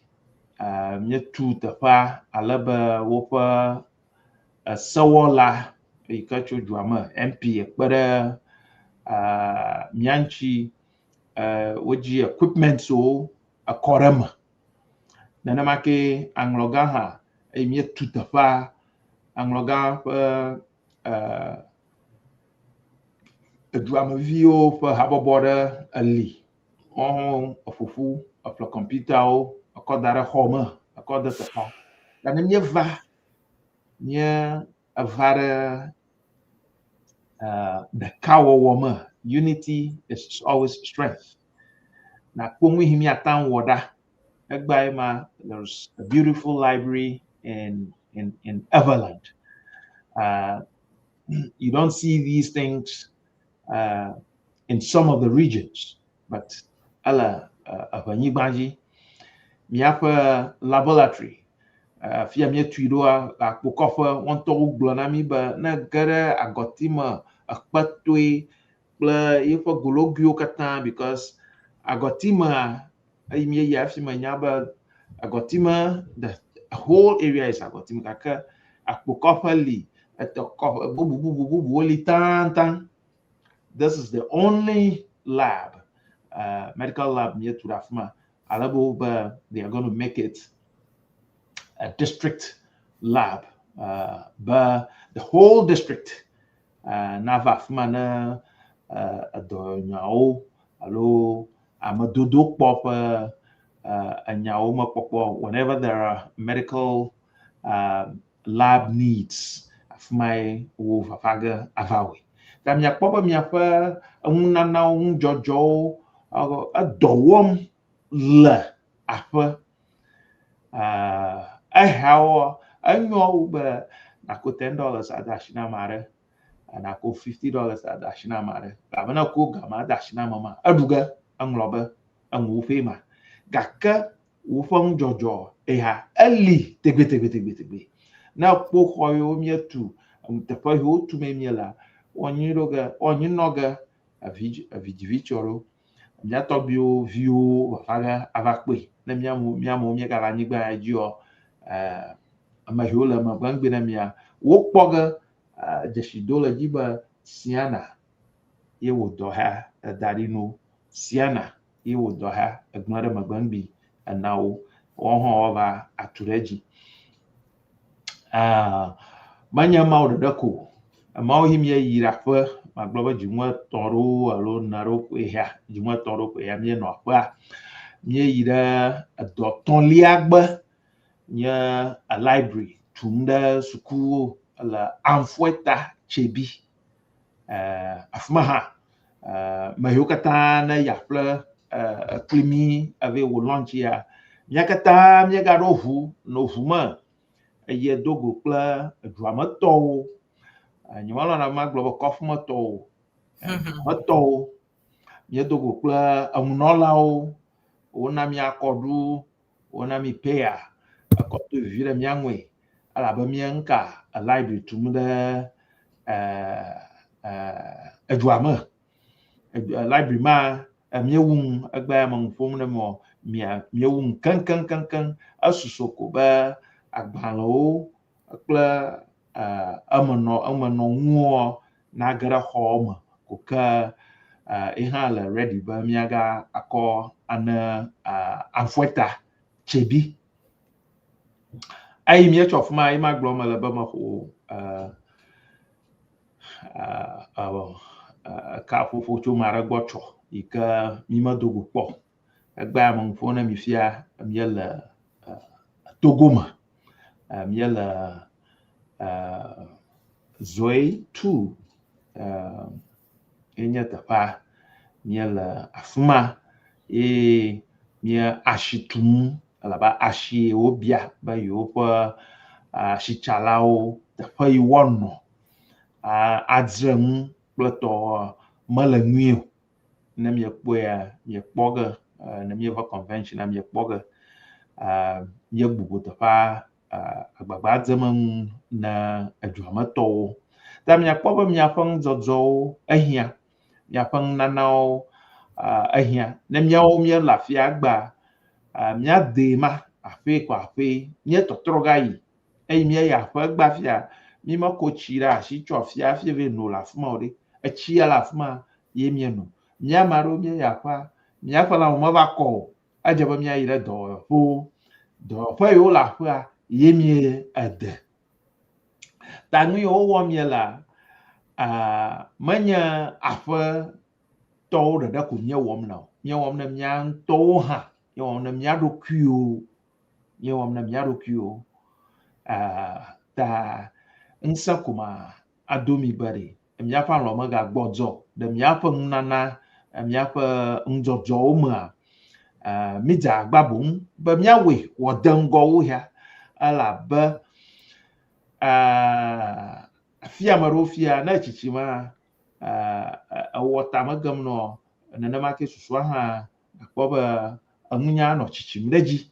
mietu teƒea ale be woƒe sewɔla yi ke tso dua me MP ekpe ɖe mia ŋuti wodzi equipmentswo ekɔ ɖe me nenema ke aŋlɔgã hã eye mietu teƒea aŋlɔgã ƒe eduameviwo ƒe habɔbɔ ɖe eli wɔn eƒoƒu eƒle kɔmpitawo ekɔ da ɖe xɔ me ekɔ de teƒea ta ne mieva eva ɖe ɖekawɔwɔ me. Unity is always strength. Na kpɔmu hi miata wɔ ɖa egbae ma there's a beautiful library in Everland. You don't see these things in some of the regions, but ala abanyigbaji miaƒe laboratory fia mietui ɖoa akpokɔƒe wɔntɔwo gblɔ na mi be ne ge ɖe agɔtime ekpetoe kple yiƒe gologoewo katã because agɔtimea eyi mieyi afi me nya be agɔtime the whole area is agɔtime gake akpokɔƒe li etɔkɔƒe bububububuwo li tãtã. This is the only lab medical lab mietu ɖe afi ma ale be they are going to make it a district lab, but the whole district nava afi ma ne edɔnyawo alo amedodo kpɔ ƒe enyawo mekpɔkpɔ whenever there are medical lab needs afi mae wo fafa ge ava wɔe. Ta miakpɔ be miaƒe eŋunanawo ŋudzɔdzɔwo edɔ wɔm le aƒe ehawo enyo be nako $10 ade asi na ame aɖe nako $50 ade asi na ame aɖe abe ne ko gama ade asi na ame ma eɖu ge eŋlɔ be eŋu ƒe ma gake woƒe ŋudzɔdzɔ eha eli tegbetegbetegbetegbe ne kpɔ xɔ yiwo mietu teƒe yiwo tu mie la wonyi ɖo ge wonyi nɔ ge avidzivitsɔ ɖo mia tɔgbiwo viwo vafa ge ava kpe ne miamewo miegale anyigba ya dzi o ame yiwo le megbe ŋgbe ne mia wokpɔ ge dzesi do le dzi be Ceana ye wòdɔ ha da ɖi no Ceana ye wòdɔ ha egblẽ ɖe megbe ŋgbi ena wo wɔn hã wova atu ɖe dzi menye mawo ɖeɖe ko mawo yi mieyi ɖe aƒe magblɔ be dziŋu etɔ̃ ɖo alo ne ɖo koe ya dziŋu etɔ̃ ɖo koe ya mienɔ aƒea mieyi ɖe edɔ tɔ̃lia gbe nye a library tum ɖe sukuwo le Amfueta Chebi afi ma hã me yiwo katã ne ya ƒle klimi ave wo lɔntsi ya mia katã miegaɖo ʋu no ʋu me eye dogo kple eduametɔwo nyemelɔna magblɔ be kɔfumetɔwo metɔwo miedogo kple eŋunɔlawo wona mi akɔɖu wona mi peya ekɔto vi ɖe mia ŋue elabe mie ŋka library tum ɖe edua me library ma miewum egbe ya me ŋu ƒom ne mo miewum keŋkeŋkeŋkeŋ esusu ko be agbalẽwo kple emenɔnuwo nage ɖe xɔwo me ko ke ehã le ready be miaga akɔ ane Amfueta Chebi eyi mietsɔ afi ma ema gblɔm le be meƒo ka ƒoƒo tso ma ɖe gbɔ tsɔ yi ke mi medogo kpɔ egbe ya me ŋu ƒom ne mi fia miele Togo me miele Zoe 2 enye teƒea miele afi ma ye mie asi tum elabe asi wobia be yewoƒe asitsalawo teƒe yi woanɔ adzre ŋu kple tɔ mele nyui o ne miekpɔe miekpɔ ge ne mieva convention miekpɔ ge miegbugbɔ teƒea agbagba dzem ŋu ne eduametɔwo ta miakpɔ be miaƒe ŋudzɔdzɔwo ehiã nyapang nanao ahia na miao mia lafia gba mia dema afe kwa afe nye totroga yi ei mia ya fa gba fia mi ma ko chira shi chofia fia ve no la fuma ode a chia la fuma ye mia no mia maro mia ya fa la mo ba ko ajaba mia ire do fo yo la fa ye mia ade tangu yo wo mia la manya afa to da ku mia wom na mia to ha ye wom na mia do kuo ye wom na mia do kuo ta nsa kuma adomi bari mia fa lo ma ga gbodzo de mia fa nana mia fa njojo ma mi ja gbabum ba mia we wo dango wo ya ala ba fia marofia na chichima wota magam no na ma ke suswa ha ko ba amunya no chichim reji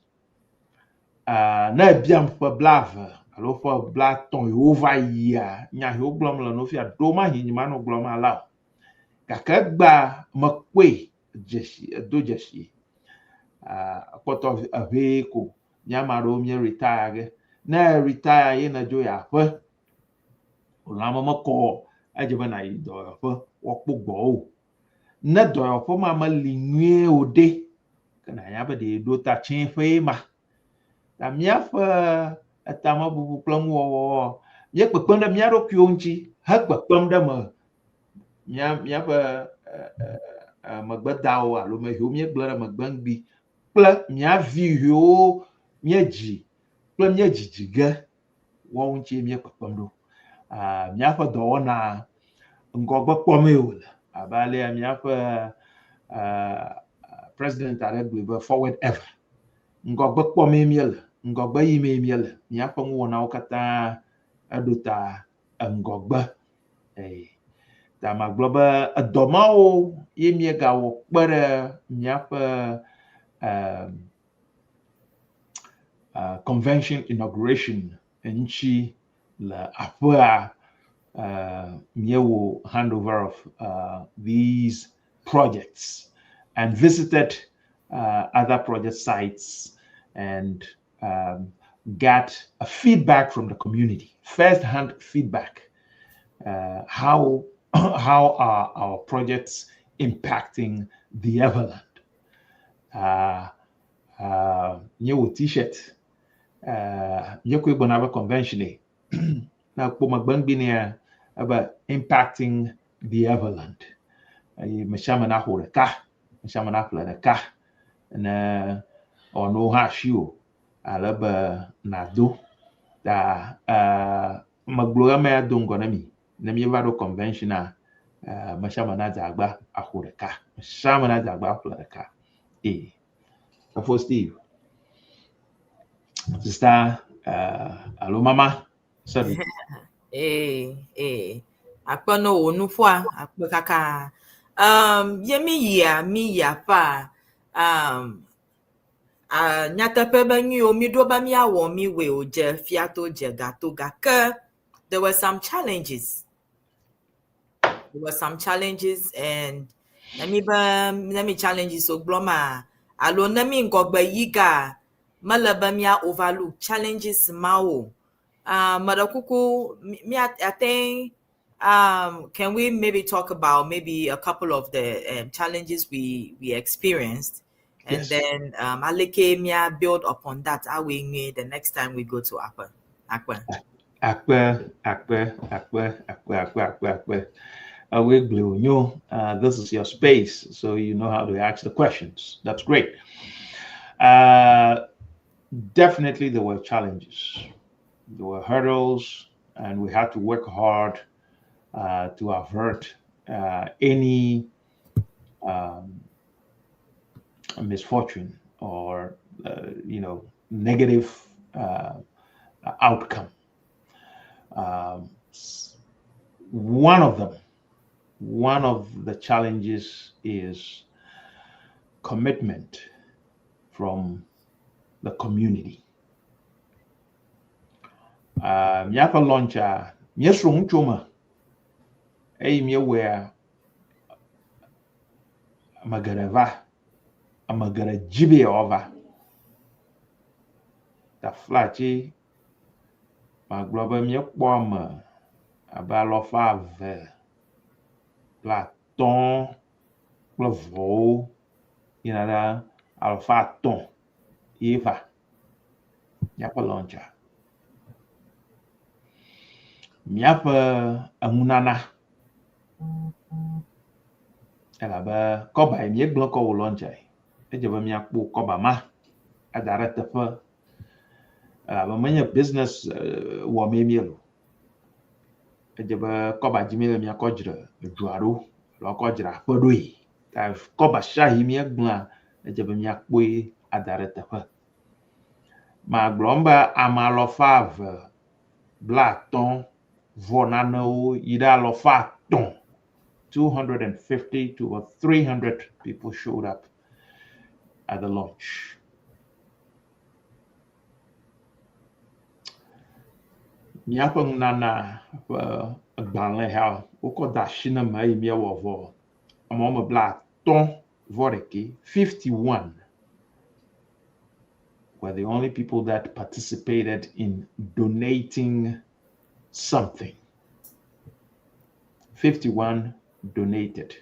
na biam fa blava alo fa blaton over ya nya ho glom la no fia do ma hin ma no glom ala kakagba makwe jeshi do jeshi poto aveko nya maro mi retire na retire ye na jo ya fa olama mako ajeba na yi do fa wokpo gbo na do fa ma linwe ode kana ya ba de do ta chen fe ma ta mia fa atama bubu plom wo ye pepem da mia ro kyonchi ha pepem da ma mia fa magbadawo alo ma ho mia gbara magbangbi pla mia vi ho mia ji pla mia jijiga wo unchi mia pepem do mia fa do na ngogba pomeo abale mia fa president aregbe forward ever ngogba pomemiel ngogba yimemiel mia fa wona okata adota ngogba ta magloba adomao yemiega wo kpere mia fa convention inauguration enchi la afua miewo handover of these projects and visited other project sites and got a feedback from the community, first-hand feedback. How are our projects impacting the Everland? New T-shirt. Yoko Bonava convention. Now, Pomagbangbini about impacting the Everland. Mashamana Horeka, Mashamana Fladaka, and or no Hashio, Alaba Nado, da Magloa Mea Dongonami, Namivado conventional, Mashamana Zagba, Ahoreka, Mashamana Zagba Fladaka. For Steve. Sister, hello, Mama. Sorry. Akpono onufwa akpokaka yemi ya mi ya pa nyata pebe nyi omi do ba mi awo mi we oje fiato je gato gaka. There were some challenges and nami challenges so bloma alo nami ngogba yiga malaba mi overlook challenges mawo. Madakuku, I think, can we maybe talk about maybe a couple of the challenges we experienced, and yes. Then Aleke Mia build upon that. How we need the next time we go to Akwa. This is your space, so you know how to ask the questions. That's great. Definitely, there were challenges. There were hurdles, and we had to work hard to avert any misfortune or negative outcome. One of the challenges is commitment from the community. Miapa launcher, miesrung choma, mie where amagareva amagara jibe ova ta flachi ma globe mi kpom abalofa ve platon plovo inada alpha ton eva yapa loncha miapa amunana ela ba koba mi gbon ko loncha ejeba mi akpo koba ma adara tefa ba manya business wo memielo ejeba koba jimile mi akojra duaro lo kojra podoi ta koba shahi mi gbon ejeba mi akpo adara tefa ma glomba amalofa blaton vonano ida lofa ton 250 to about 300 people showed up at the launch. Miapang nana agbanle ha oko dashina mai mi wovo amoma blaton voreki 51 were the only people that participated in donating something. 51 donated.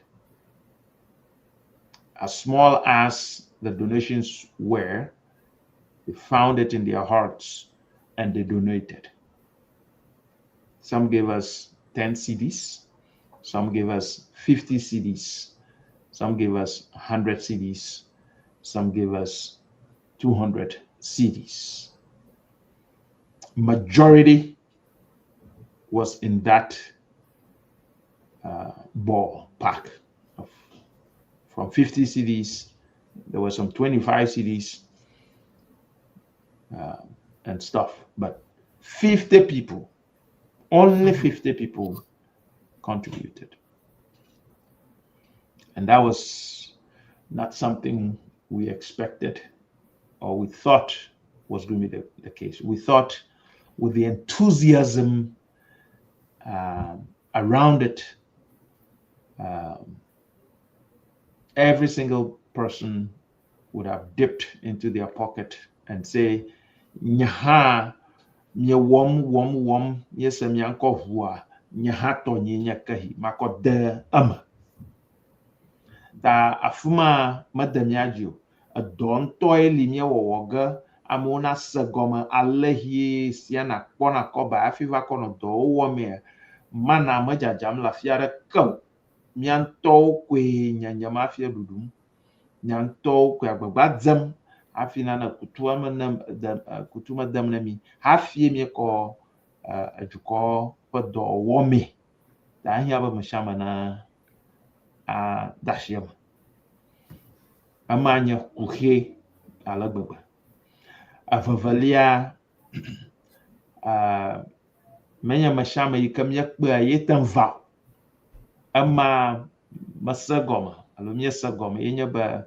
As small as the donations were, they found it in their hearts and they donated. Some gave us 10 CDs, some gave us 50 CDs, some gave us 100 CDs, some gave us 200 CDs. Majority was in that ballpark of from 50 CDs. There were some 25 CDs and stuff, but 50 people, only 50 people contributed. And that was not something we expected or we thought was going to be the case. We thought with the enthusiasm around it, every single person would have dipped into their pocket and say, "Nyaha, nye wom, yes, nyanko vua, nyaha to nyakahi, mako de ama." Ta afuma madamyajo, a don toy linia woga, amona sagoma, allehi, siana, kona koba, afiva kono do wome, mana majajam la fiara kam. Mianto kwe nyanyama afia dudum nyanto kwe agbagba afina na kutuma dam na mi afie mi ko ajuko podo wome da hia ba mashama na dashiam amanya kuhe alagbagba avavalia menya mashama yikam yakba yetanva ama masagoma alumia sagoma yenya ba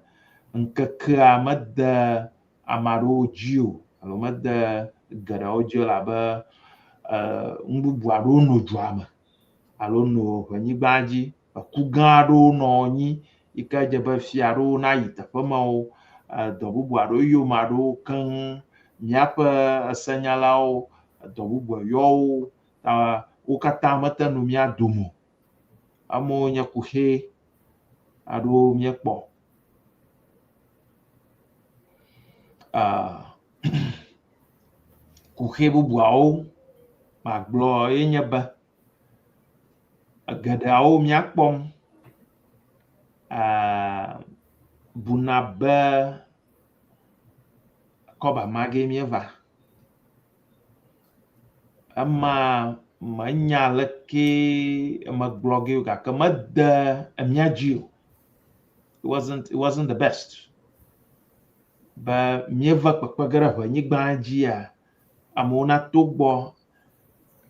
nkaka madda amaro jio alumada garaojo la ba mbubu arono drama alono hanyigbaji akugaro no nyi ikaje ba fiaro na yita famao dobubu aroyo maro kan nyapa asanyalao dobubu yo ta ukata mata no mia dumo amo nya kuhe ado mia kpo kuhe bubuao maglo enya ba agadao mia kpom bunabe koba mage mieva ama manya leke magblogge ga kamada amiaji it wasn't the best ba mieva kpakpagara hanyigbaji amona togbo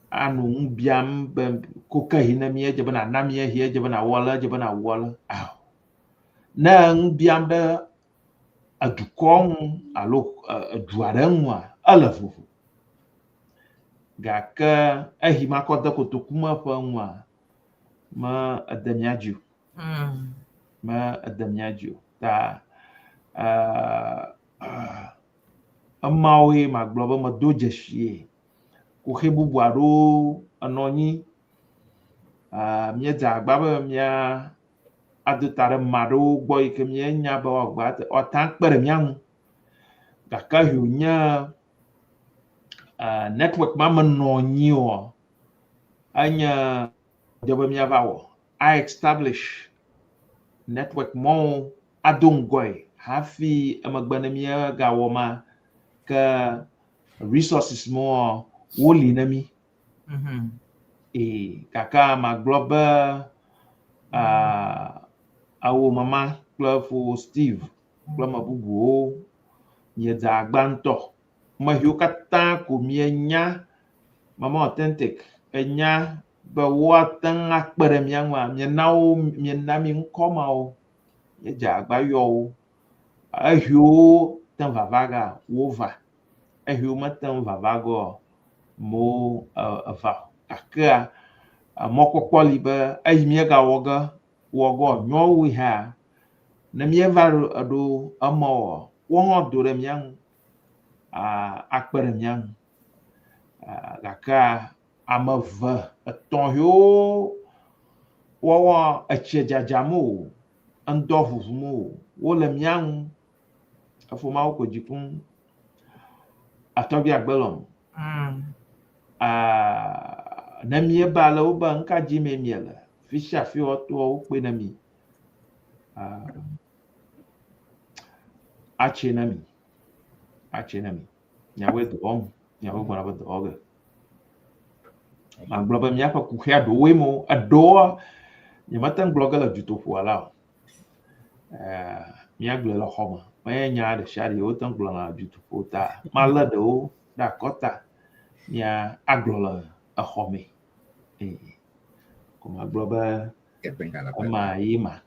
anu mbiam koka hina mie jebana namie hie jebana wala na mbiam da adukong alo aduaranwa alafufu gaka ahima kota kotokuma pa nwa ma adamiaju ma adamnyajo ta amawe ma globa ma doje shie ku hebubu aro anonyi mia dagba ba mia adutare maro gbo ike mia nya ba ogba o tan pere mian gaka hunya network ma manonyi o anya joba mia bawo I establish network mo adongoy hafi amagbanamia gawoma ka resources mo woli nami kaka ma global awo mama club for Steve club mabubu nye zagbanto ma hiokata ko mienya mama authentic enya ba watan akpere mianwa mienao mienami nkomao ye jagba yo ahio tan vavaga wova ahio matan vavago mo ava aka mokoko liba ahimiega wogo nyowi ha na mieva do amo wo do re mian akpere mian gaka amava atonhio wo achejajamu andovumu wo le mian afoma ko jipun atobi agbelom na mie bala oba nka jime miela fisha fi oto o pe na mi ache na mi nyawe do nyawe gbara ba do oga ma globa mi apa ku hia do wemo adoa nyamatan bloga la juto fuala mi agle la homa ma nya de shari o tan glola juto fota mala do da kota ya aglola a home como agloba ma ima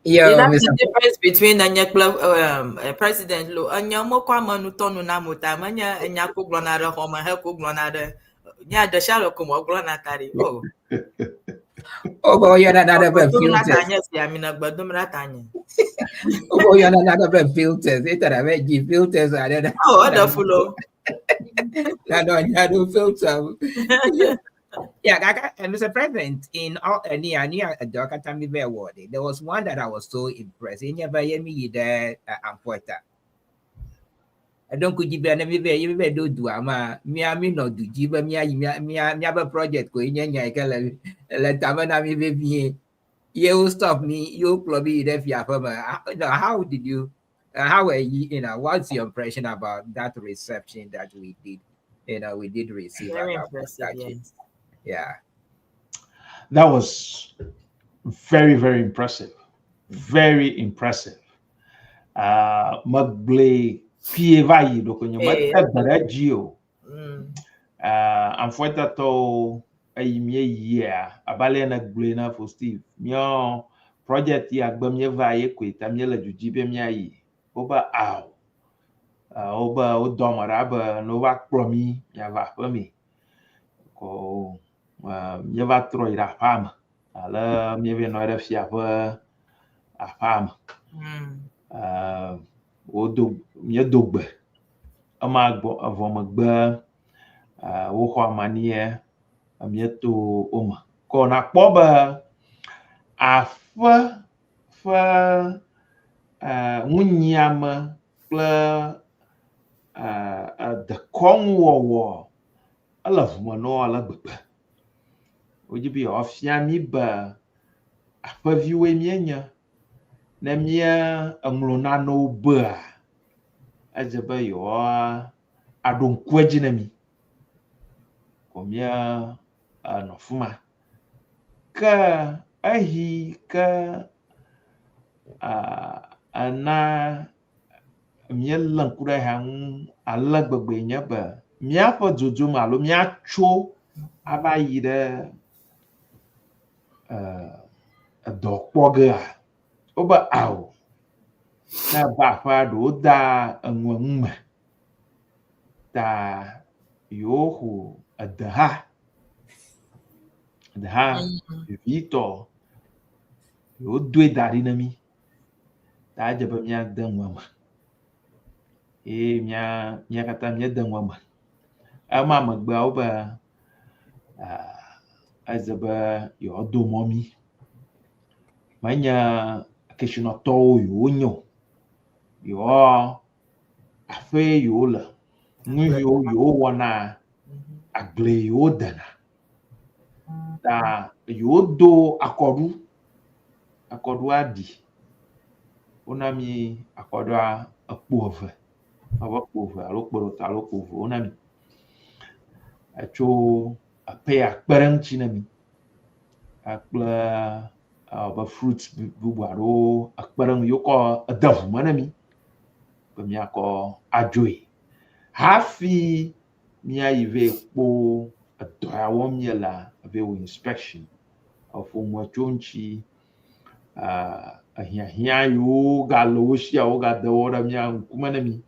that's the difference between anya president lo anya mo kwa manu tonu na mota manya anya ko glonare homa he ko glonare nya de shalo ko mo glona tari You're not about filters. You're not about filters. It's about filters. Wonderful. I don't filter. Yeah, Mr. President, in all near a doctor time there was one that I was so impressed. In your me there I don't could give any very do ama me no do give me have a project going in let Tamana me you stop me, you probably if you have how did you how were you know what's your impression about that reception that we did? We did receive very impressive, yes. Yeah. That was very, very impressive. Very impressive. Magble Pievai dokonyo matagbarajio. Amfuata to ayimye yeah abale na gble na for Steve. Mio project ya gbamye vaye kweta miela jujibe miayi. Oba aw. Oba odomara ba no wa promi ya va pami. Ko mieva troira fama. Ala mieve no era fiava a fama. Odo mie dogbe. Ama avomagba wo ho amanie amieto oma. Ko na kpoba afa fa munyama pla the kongwo ala vumano ala gbegbe. Ojibi ofiami ba afa viwe mienya na mia amlona no ba ajaba yo adon kwajina mi komia anofuma ka ahi ka ana mielan kura han alla gbegbe nya ba mia fa jojo malo mia cho abayide dokpoga oba aw na ba fa do da anwamma da yohu adaha de ha vito yo dwe dari na mi ta je ba mia dan wa ma mia kata mia dan wa ma ama ma gba o ba azaba yo do mo mi manya keshino to yo nyo yo afe yo la nwi yo wana agle yo dana ta yo do akodu adi onami akodu akpove alo kporo ta alo kpove onami acho ape akpereng chinami akpla ba fruits bubu aro akpereng yoko adavu manami bami ako ajoy hafi mia ive po adoyawo miela ave inspection of umwachonchi ahia yo galo shia o ga dawora mia kumana mi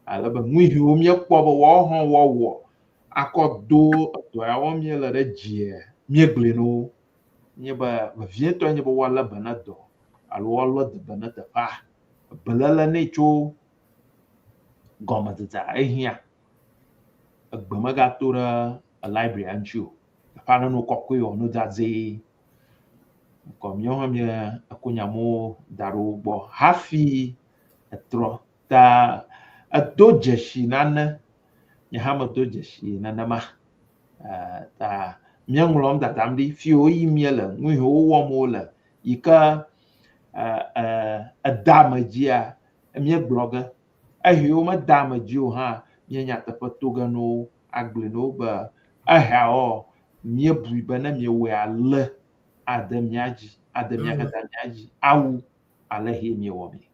alaba ngwi ho mia kpobo wo ho wo akodo adoyawo miela de jie miegle no nyeba vieto nyeba wala banado alo wala de banata pa balala ne cho goma tata ehia agbamaga tora a library anchu pana no kokwe no dadze komyo mia akunyamo daro bo hafi etro ta adojeshi nana nyahama dojeshi nana ma ta miangulom da damdi fio imiela ngwi ho wo mola ika adamajia mia blogger ahio ma damajio ha nyanya ta patoga no agle no ba ahao mia buiba na mia we ale adamyaji adamyakatanyaji au alahi mia wobi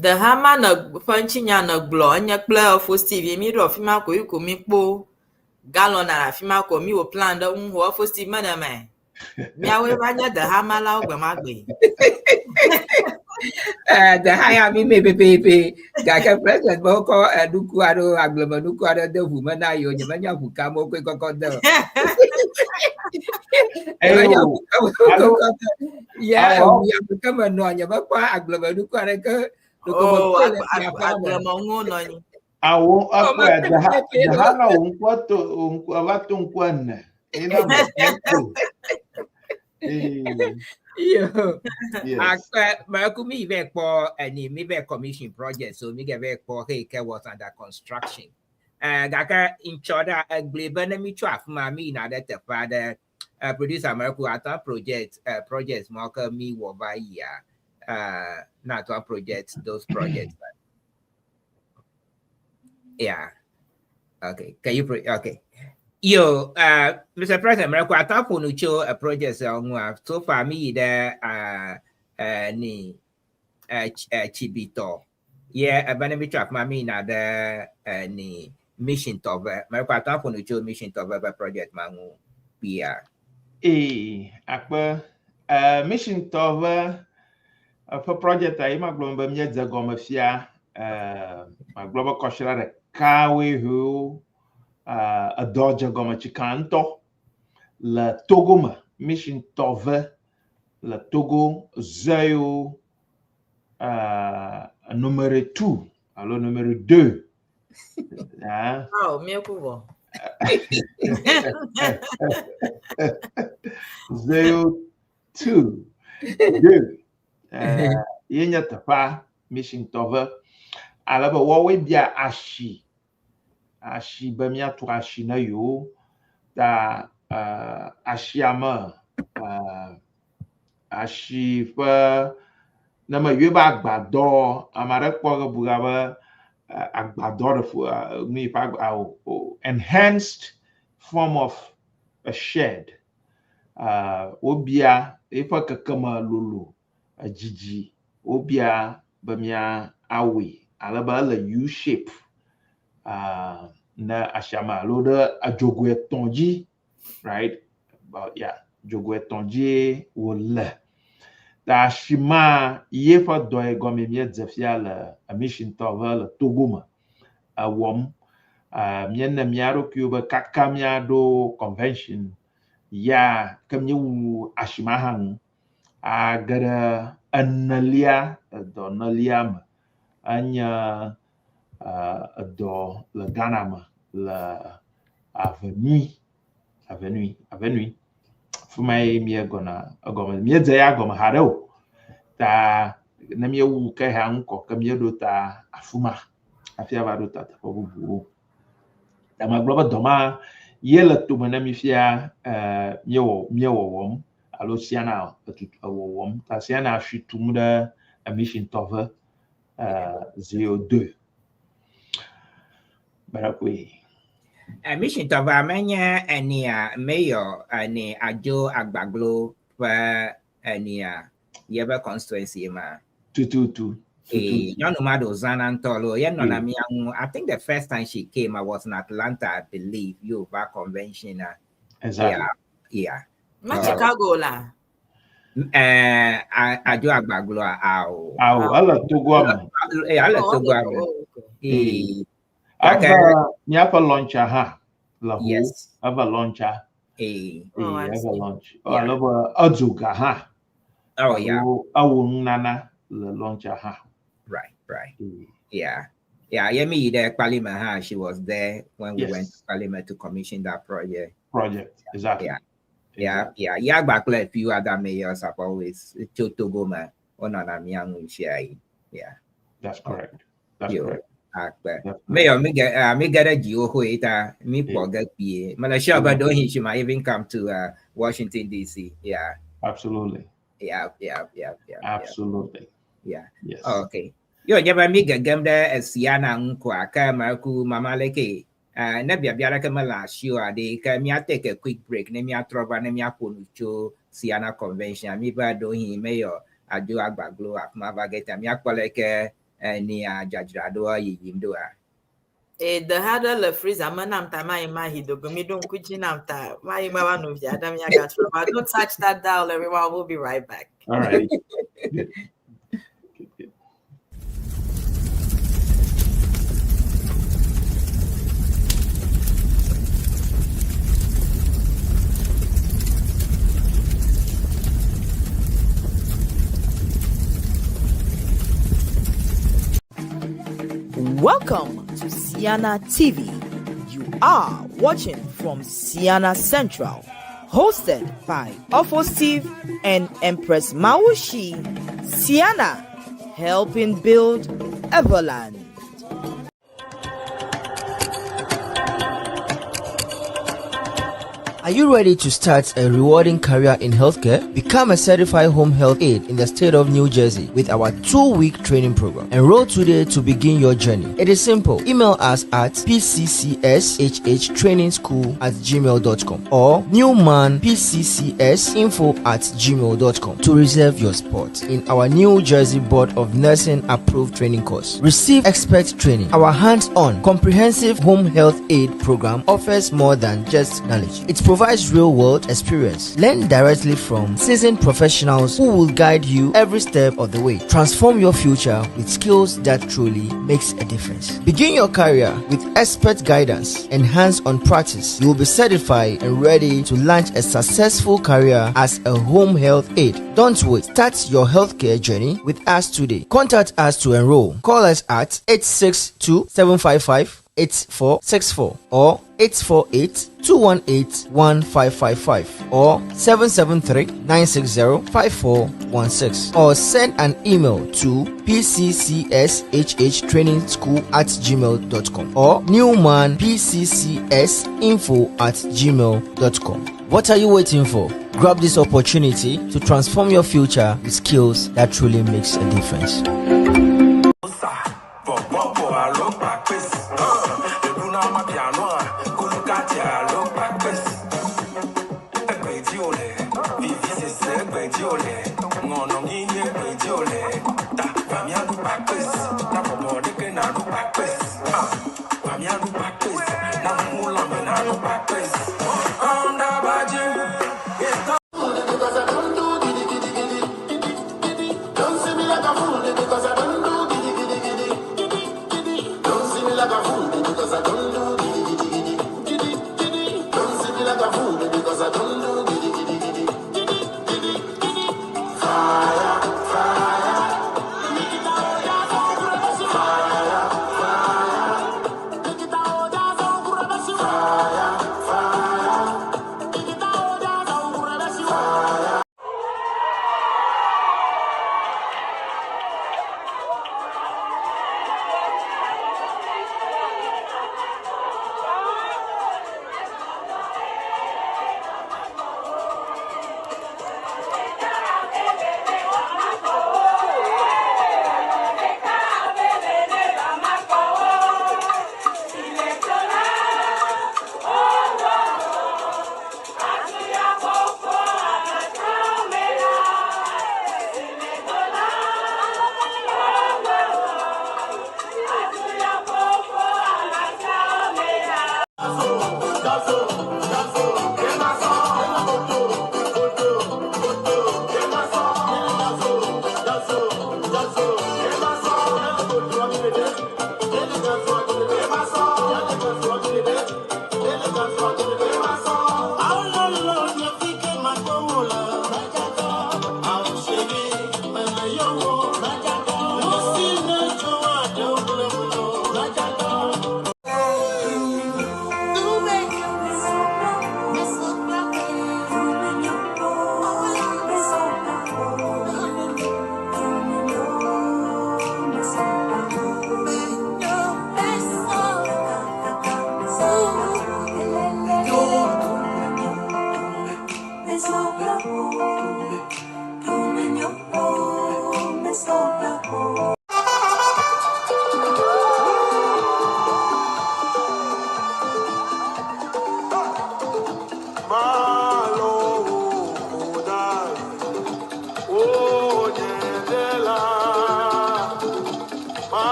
the hama na fanchinya na glo anya kple fo Steve mi ro fi ma ko iko mi po galon na fi ma ko mi o plan da ho fo Steve mana me mi awe ba nya the hama la ogbe ma gbe the higher me baby gaka president boko duku ado aglema duku ado de hu mana yo nyamanya hu kamo ko kokodo ya ya kama no nyama kwa aglema duku ado ko aglema ngono ni awo akwa dahana unkwato unkwatu nkwanna ina mo yo Makumi ve po ani mi ve commission project so mi ge ve po he was under construction gaka in choda gleba na mi chwa ma mi na that father producer Marku ata project mo ka mi wo ba ya na to project those projects yeah okay can you okay yo, Mr. President, Marco, I thought for no a project so far me there ni Chibito. Yeah, a benefit of my mean the ni mission to Marco, I thought for no mission to project mangu PR. Akpa mission to for project I ma glomba miedza gomafia ma global cultural kawe who a doja goma chikanto la togoma mission tove la togo zayo numéro 2 alors numéro 2 oh mieux couvre zayo 2 yenya tapa mission tove alaba wawe bia ashi bamia to ashi na yo da ashiama ashi fa na ma yeba agbado amare kpo bugaba agbado mi pa enhanced form of a shed obia ifa kakama lolo ajiji obia bamia awe alaba la u shape na ashama loda ajogwe tonji right but yeah jogwe tonji wala da shima yefa doy gomi mie zafia la a mission tovel togoma a wom mienne miaro kube kaka miado convention ya kamnyu ashimahang agara analia do naliam anya do le ganama la avenue fumai mi gona agoma mi ya goma haro ta na mi wu ka ha nko ka mi do ta afuma afia ba do ta po bubu ta ma globa doma yela to na mi fia mi wo wom alo Ceana wom ta Ceana fitum da a mission tove 02 barakwe mission tova menya ania mayor ani ajo agbaglo pa ania yeba constituency ma tututu Yonu Mado Zanantolo, I think the first time she came, I was in Atlanta, I believe, Yoruba convention. Exactly. Yeah. Chicago la. I do agbaglo ala Togo. Ala Togo. Niapa launcher ha. Yes. Have a launcher. Have a launch. Alaba Azuga ha. Oh yeah. Awu nana the launcher ha. Right. Yeah. Yemi there Parliament, she was there when we went to Parliament to commission that project. Exactly. Yeah. Back a few other mayors have always Chotogoma on Yeah. That's correct. Correct. Mayor, me get a Gio Hueta, me forget PA. Malaysia, but don't he might even come to Washington DC. Yeah. Absolutely. Yeah. Absolutely. Yeah. Yes. Okay. Yo nyaba mi gagam da Ceana nkwa ka maku mama leke na biara ka mala show ade ka mi take a quick break na mi atroba na mi aponucho Ceana convention mi ba do hi mayor ajo agbaglo afma bageta mi akwale ke ni ajajrado yindo a The harder the freezer manam ta mai hido gumi don kuchi namta mai mama no via adam ya gatro. Don't touch that dial, everyone. We'll be right back. All right. Welcome to Ceana TV. You are watching from Ceana Central, hosted by Hosts-Efo and Empress Mawusi. Ceana, helping build Everland. Are you ready to start a rewarding career in healthcare? Become a certified home health aide in the state of New Jersey with our 2-week training program. Enroll today to begin your journey. It is simple. Email us at pccshhtrainingschool@gmail.com or newmanpccsinfo@gmail.com to reserve your spot in our New Jersey Board of Nursing approved training course. Receive expert training. Our hands-on comprehensive home health aid program offers more than just knowledge. It provides real-world experience. Learn directly from seasoned professionals who will guide you every step of the way. Transform your future with skills that truly makes a difference. Begin your career with expert guidance and hands-on practice. You will be certified and ready to launch a successful career as a home health aide. Don't wait. Start your healthcare journey with us today. Contact us to enroll. Call us at 862-755-8464 or 848-218-1555 or 773-960-5416 or send an email to pccshhtrainingschool@gmail.com or newmanpccsinfo@gmail.com. What are you waiting for? Grab this opportunity to transform your future with skills that truly makes a difference. Don't see me like a fool because I because I don't do giddy giddy giddy. Fire, fire. Make it out, that's all good. Fire, fire. Make it out, that's all good. Fire, fire. Make it out, that's all good. Fire.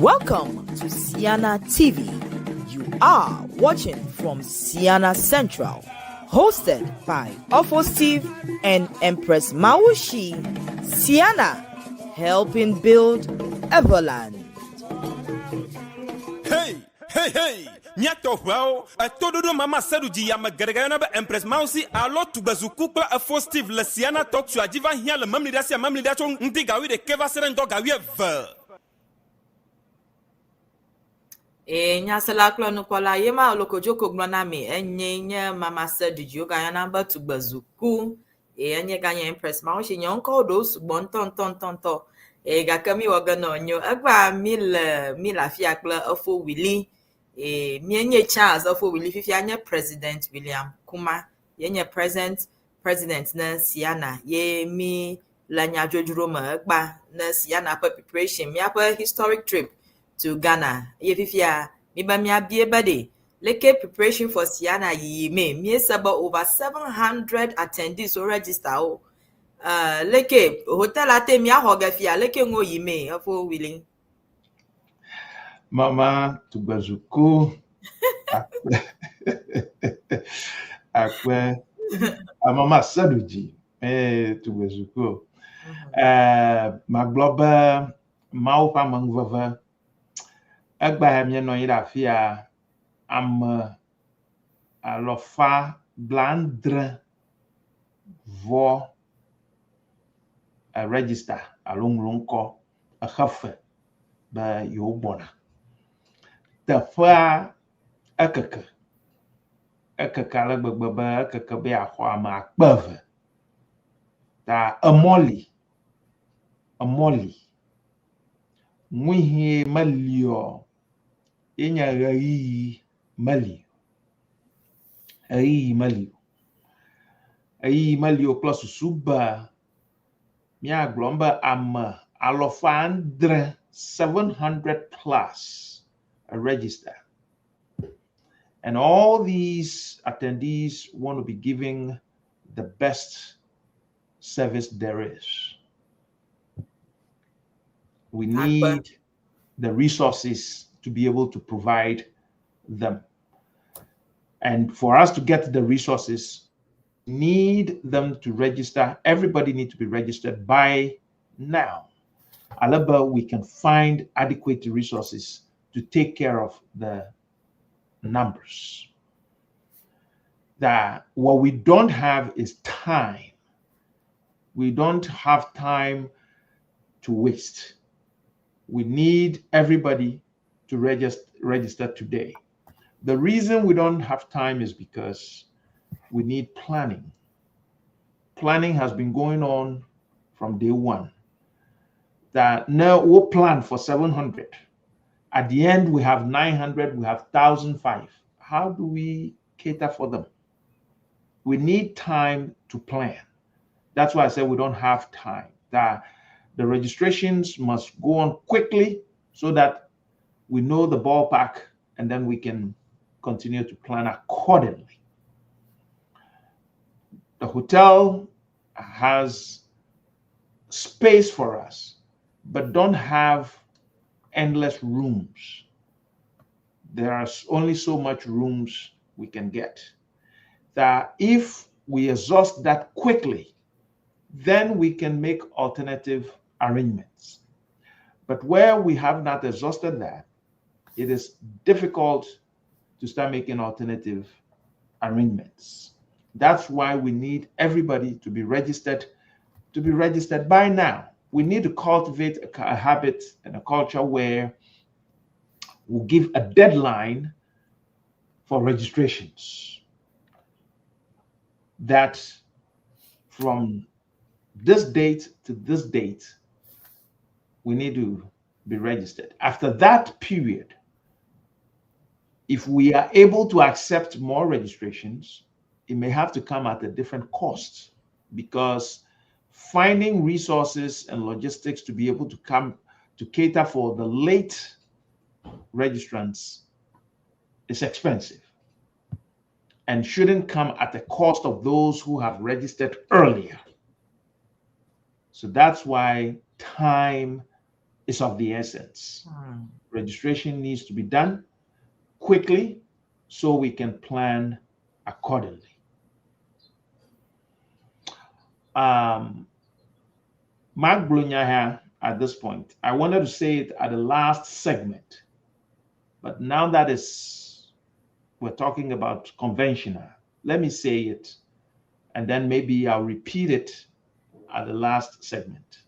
Welcome to Ceana TV. You are watching from Ceana Central, hosted by Hosts-Efo and Empress Mawusi. Ceana, helping build Everland. Hey, hey, hey! Nyato well, a todo mama seduji ya magaragana ba Empress Mawusi a lot to bazukukla a Hosts-Efo le Ceana talk to ajiva here le mamli dachon ndigawi de keva seren dogawi ver. Nyasala klonu kwala yema olokojoko glonami enye mama seduji yoga yana ba tugbazuku enye ganya Empress Mawusi nyonko do sugbon ton gakami wagano nyo agba mil afia kla ofo wili mienye Charles ofo wili fifi anya President William Kuma yenye president na Ceana ye mi lanya jojuroma agba na Ceana preparation mi apa historic trip to Ghana ye fifia mi ba mi abie bade leke preparation for Ceana yi me saba over 700 attendees o register o leke hotel ate mi ahogafia leke ngo yi me afo willing Mama Tubazuku akwe mama Saduji Tubazuku ma global maupa mangvava agba mi no ira fia am alofa blandre vo a register alonglonko a khafe ba yo bona the fa akaka la gbagba akaka be akwa ma akpave ta amoli mwihe malio enya gai malio plus suba mia glomba am alofandre 700 plus a register, and all these attendees want to be giving the best service there is. We need the resources to be able to provide them. And for us to get the resources, need them to register. Everybody needs to be registered by now. Alaba, we can find adequate resources to take care of the numbers. That what we don't have is time. We don't have time to waste. We need everybody to register today. The reason we don't have time is because we need planning. Planning has been going on from day one. That now we'll plan for 700. At the end, we have 900, we have 1,005. How do we cater for them? We need time to plan. That's why I said we don't have time. That the registrations must go on quickly so that we know the ballpark and then we can continue to plan accordingly. The hotel has space for us, but don't have endless rooms. There are only so much rooms we can get. That if we exhaust that quickly, then we can make alternative arrangements. But where we have not exhausted that, it is difficult to start making alternative arrangements. That's why we need everybody to be registered by now. We need to cultivate a habit and a culture where we'll give a deadline for registrations. That from this date to this date, we need to be registered. After that period, if we are able to accept more registrations, it may have to come at a different cost, because finding resources and logistics to be able to come to cater for the late registrants is expensive and shouldn't come at the cost of those who have registered earlier. So that's why time is of the essence. Registration needs to be done quickly so we can plan accordingly. Mark Blunyaha, at this point, I wanted to say it at the last segment, but now that we're talking about conventional, let me say it, and then maybe I'll repeat it at the last segment.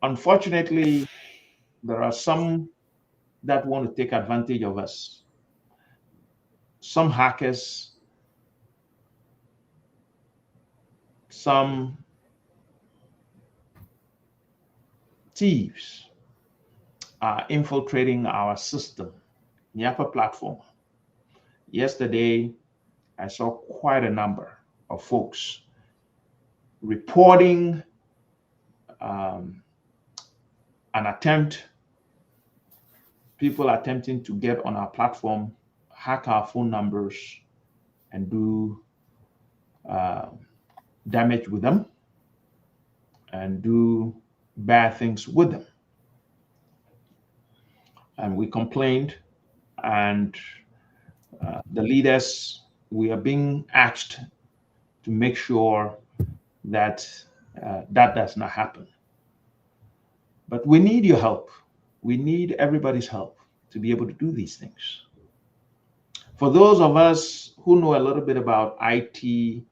Unfortunately, there are some that want to take advantage of us. Some hackers, some thieves are infiltrating our system, the upper platform. Yesterday, I saw quite a number of folks reporting an attempt, people attempting to get on our platform, hack our phone numbers, and do damage with them and do bad things with them. And we complained, and the leaders, we are being asked to make sure that that does not happen. But we need your help. We need everybody's help to be able to do these things. For those of us who know a little bit about IT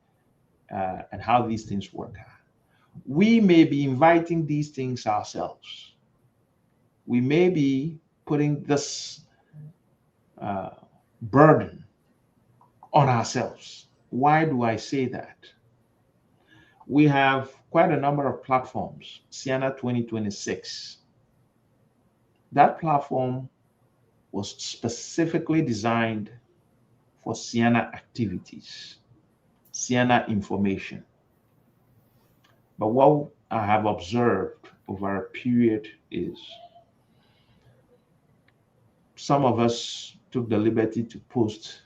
and how these things work, we may be inviting these things ourselves. We may be putting this burden on ourselves. Why do I say that? We have quite a number of platforms. Ceana 2026. That platform was specifically designed for Ceana activities, Ceana information. But what I have observed over a period is some of us took the liberty to post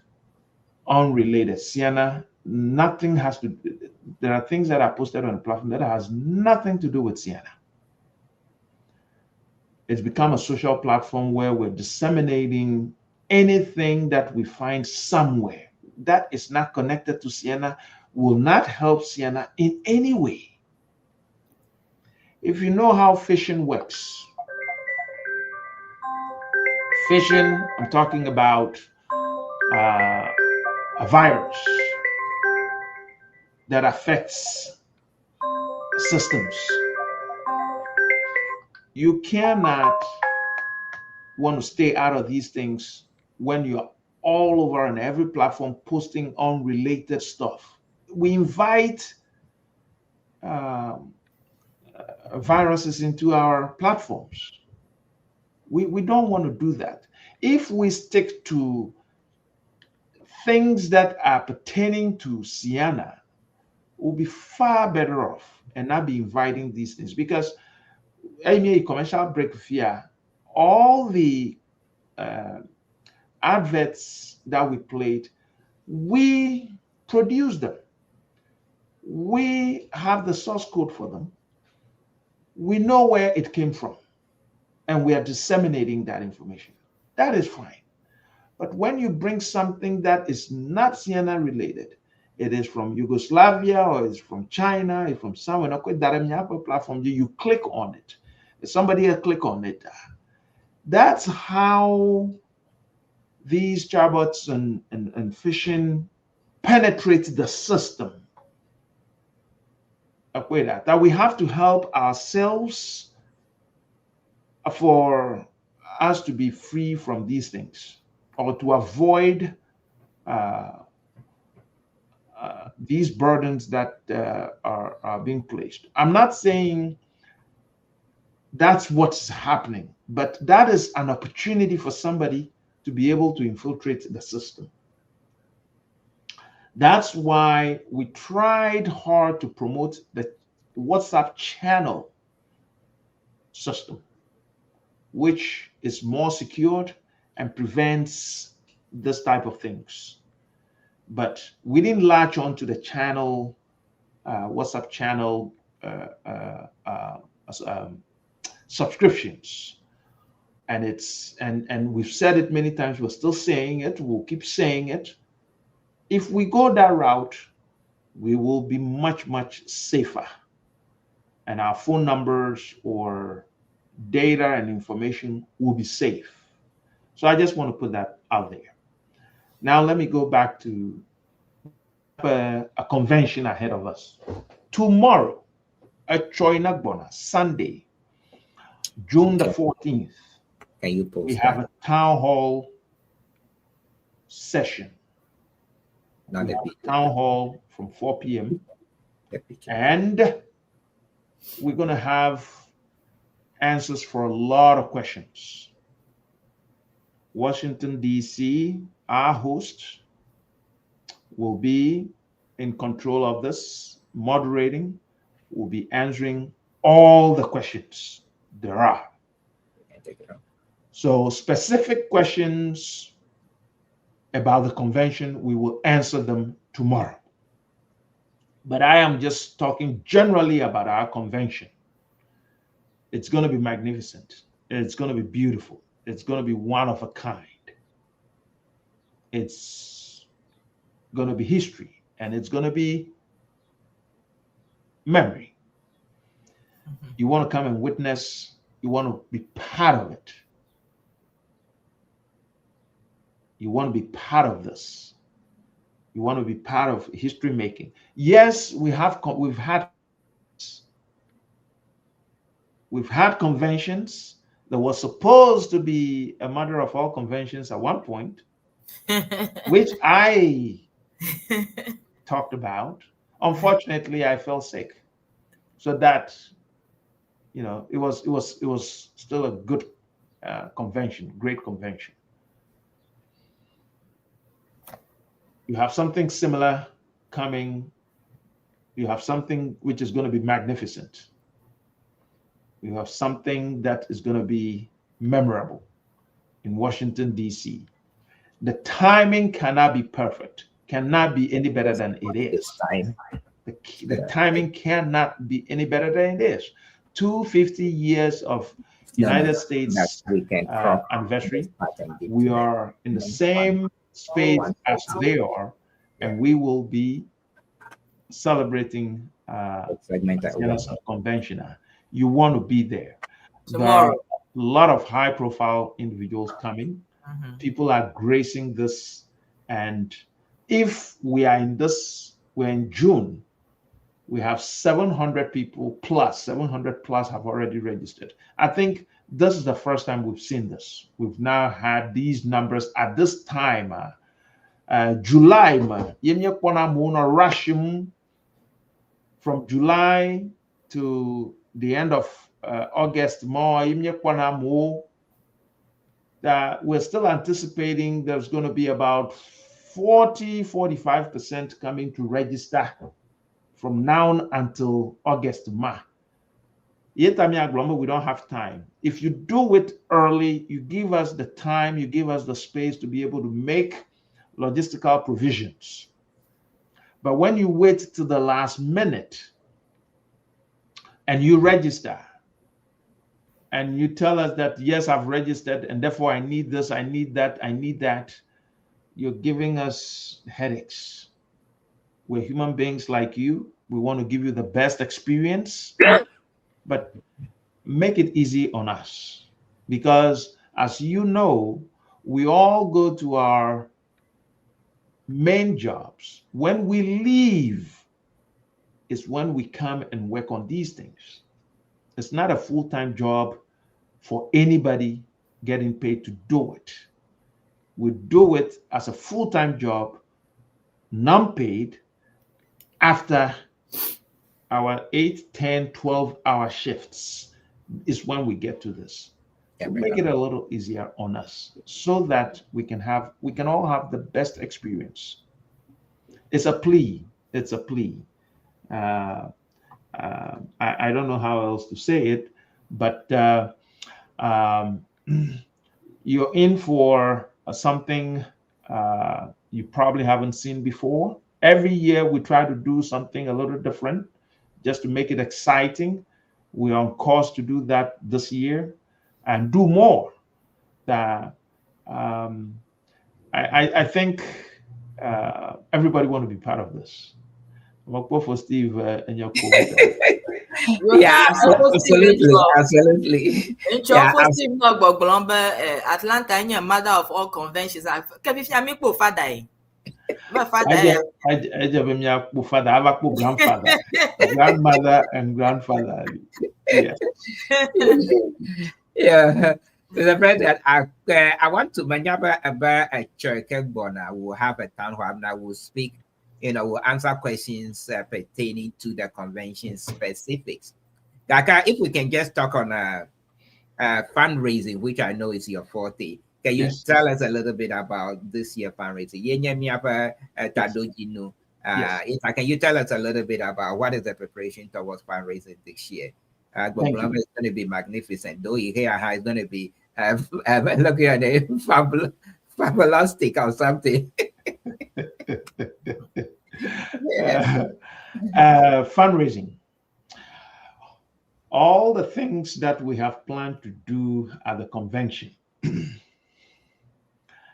unrelated. Ceana nothing has to. There are things that are posted on the platform that has nothing to do with Ceana. It's become a social platform where we're disseminating anything that we find somewhere that is not connected to Ceana, will not help Ceana in any way. If you know how phishing works, phishing, I'm talking about a virus that affects systems. You cannot want to stay out of these things when you're all over on every platform posting unrelated stuff. We invite viruses into our platforms. We don't want to do that. If we stick to things that are pertaining to Ceana, we'll be far better off and not be inviting these things, because a commercial break fear, all the adverts that we played, we produce them. We have the source code for them. We know where it came from, and we are disseminating that information. That is fine. But when you bring something that is not Ceana related, it is from Yugoslavia or it's from China, it's from somewhere, platform, you click on it. If somebody else click on it, that's how these chatbots and phishing penetrate the system. That we have to help ourselves for us to be free from these things, or to avoid these burdens that are being placed. I'm not saying that's what's happening, but that is an opportunity for somebody to be able to infiltrate the system. That's why we tried hard to promote the WhatsApp channel system, which is more secured and prevents this type of things. But we didn't latch on to the channel, WhatsApp channel subscriptions. And we've said it many times, we're still saying it, we'll keep saying it. If we go that route, we will be much, much safer. And our phone numbers or data and information will be safe. So I just want to put that out there. Now let me go back to a convention ahead of us. Tomorrow, at Choinagbona, Sunday, June the 14th, we have a town hall session. Now the town hall from 4 p.m. And we're going to have answers for a lot of questions. Washington, D.C., our host, will be in control of this, moderating, will be answering all the questions there are. So specific questions about the convention, we will answer them tomorrow. But I am just talking generally about our convention. It's going to be magnificent. It's going to be beautiful. It's going to be one of a kind. It's going to be history, and it's going to be memory. You want to come and witness, you want to be part of it. You want to be part of this. You want to be part of history making. Yes, we've had conventions. There was supposed to be a mother of all conventions at one point, which I talked about. Unfortunately, I fell sick, so that, you know, it was still a good convention, great convention. You have something similar coming. You have something which is going to be magnificent. You have something that is going to be memorable in Washington, D.C. The timing cannot be perfect. cannot be any better than it is. The timing cannot be any better than it is. 250 years of United States anniversary. We are in the same space as they are, and we will be celebrating conventional. You want to be there. There are a lot of high-profile individuals coming. People are gracing this, and if we are in this, we're in June. We have 700 people plus, 700 plus have already registered. I think this is the first time we've seen this. We've now had these numbers at this time. July, from July to the end of August, we're still anticipating there's going to be about 45% coming to register from now until August. We don't have time. If you do it early, you give us the time, you give us the space to be able to make logistical provisions. But when you wait to the last minute and you register and you tell us that, yes, I've registered and therefore I need this, I need that, I need that, you're giving us headaches. We're human beings like you. We want to give you the best experience, but make it easy on us. Because as you know, we all go to our main jobs. When we leave is when we come and work on these things. It's not a full-time job for anybody getting paid to do it. We do it as a full-time job, non-paid, after our 8, 10, 12-hour shifts is when we get to this. So make it a little easier on us so that we can all have the best experience. It's a plea. It's a plea. I don't know how else to say it, but you're in for something you probably haven't seen before. Every year we try to do something a little different just to make it exciting. We're on course to do that this year and do more. I think everybody want to be part of this. For Steve and your yeah, absolutely. Atlanta, your mother of all conventions. Grandmother and grandfather. Yeah. Yeah. The president, I want to mention about a church. We'll have a town hall that will speak. We'll answer questions pertaining to the convention specifics. Kaka, if we can just talk on fundraising, which I know is your forte. Can you tell us a little bit about this year fundraising? Can you tell us a little bit about what is the preparation towards fundraising this year? It's going to be magnificent. Though you hear how it's going to be looking at a fabulastic or something. Fundraising. All the things that we have planned to do at the convention,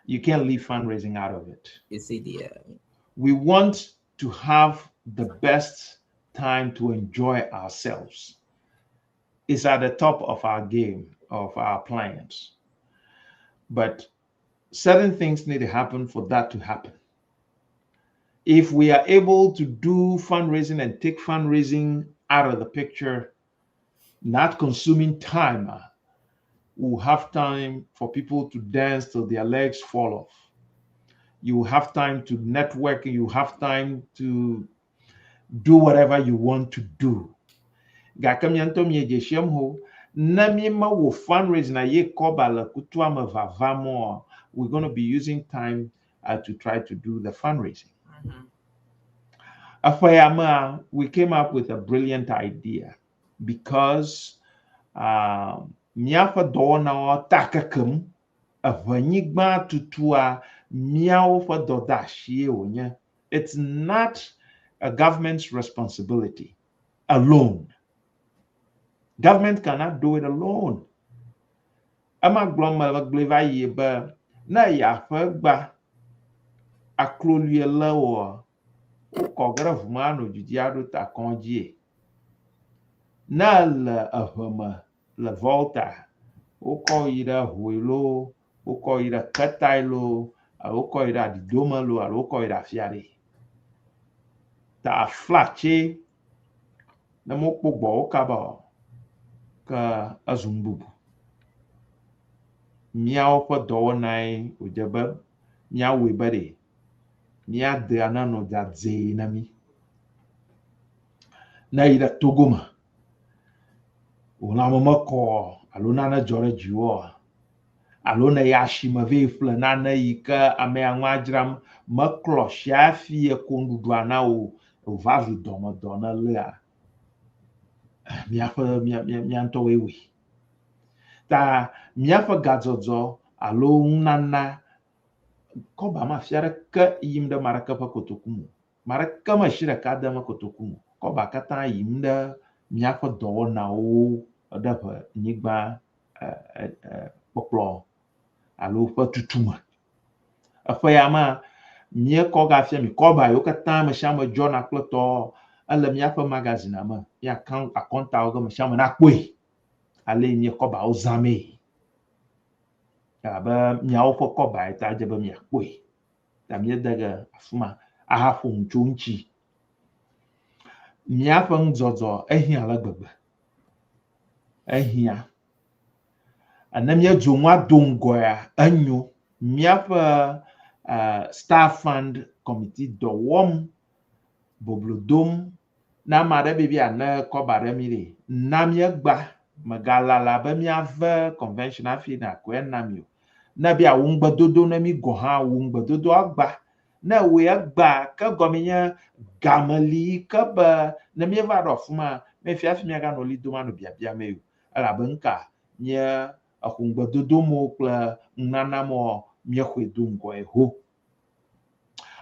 you can't leave fundraising out of it. You see, we want to have the best time to enjoy ourselves. It's at the top of our game, of our plans. But certain things need to happen for that to happen. If we are able to do fundraising and take fundraising out of the picture, not consuming time, we'll have time for people to dance till their legs fall off. You have time to network, you have time to do whatever you want to do. Fundraising we're going to be using time to try to do the fundraising. We came up with a brilliant idea because miafa dona takakum avanyigba tutua miao fa doda shie onye It's not a government's responsibility alone. Government cannot do it alone. Ama gloma gleva yeba na ya fagba aklolue lawo ukogara vumano judiado ta konjie na la ahoma la volta uko ira huilo uko ira katailo uko ira didomalo uko ira fiare ta flache na mokpo gbo kaba ka azumbubu miao kwa do nai ujaba miao webare mia de anano da ze nami na ida togoma una mama ko aluna na jore jiwo aluna yashi ma vefla na na yika ame anwajram maklo shafi e kondudu ana o vavu domo dona lea miafa mianto wewe ta miafa gadzodzo alo nana ko ba ma fiara ka yimda maraka pa kotokumu maraka ma shira ka da ma kotokumu ko ba kata yimda miafa do na o da pa nyigba poplo alo pa tutuma afa ya ma mie ko ga fia mi ko ba yo kata ma shama jona kloto ala miafa magazine ama ya kan akonta o ga ma shama na kwe ale ni ko ba o zame ba miao fo ko ba ta je ba mi kwe ta mi daga afuma ahafu nchunchi miafa nzozo ehia la gbagba ehia anamia jonwa dongoya anyo miafa staff fund committee do wom boblodom na mare bibi ana ko bare mire namia gba magala la ba miava convention afi na kwenamio na bia wungba dodo na mi goha wungba dodo agba na we agba ka gominya gamali ka ba na mi va do fuma me fi afi mi aga no lido ma no bia bia me ala banka nya akungba dodo mo kla nana mo mi khwedu ngo ho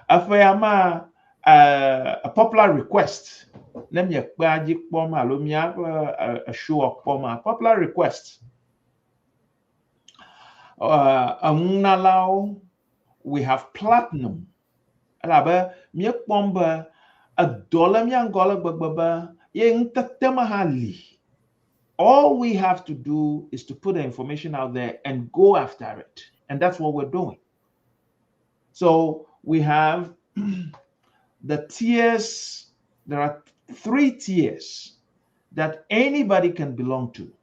afayama a popular request na mi akpaji poma lo mi a show of poma popular request now we have platinum. Alaba mi pomba $1 mi angola gbagba ye ntatema hali. All we have to do is to put the information out there and go after it. And that's what we're doing. So we have the tiers. There are 3 tiers that anybody can belong to.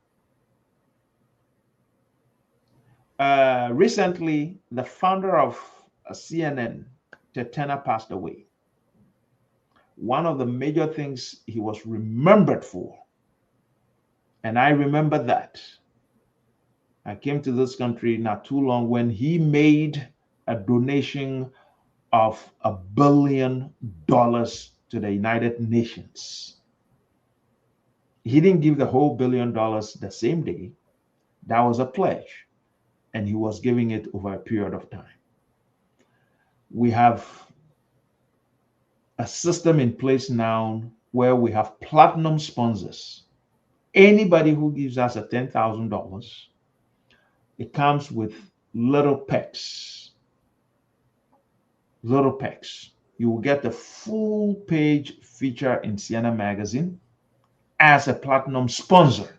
Recently, the founder of CNN, Tetena, passed away. One of the major things he was remembered for, and I remember that. I came to this country not too long when he made a donation of $1 billion to the United Nations. He didn't give the whole $1 billion the same day. That was a pledge, and he was giving it over a period of time. We have a system in place now where we have platinum sponsors. Anybody who gives us a $10,000, it comes with little packs. Little packs. You will get the full page feature in Ceana magazine as a platinum sponsor.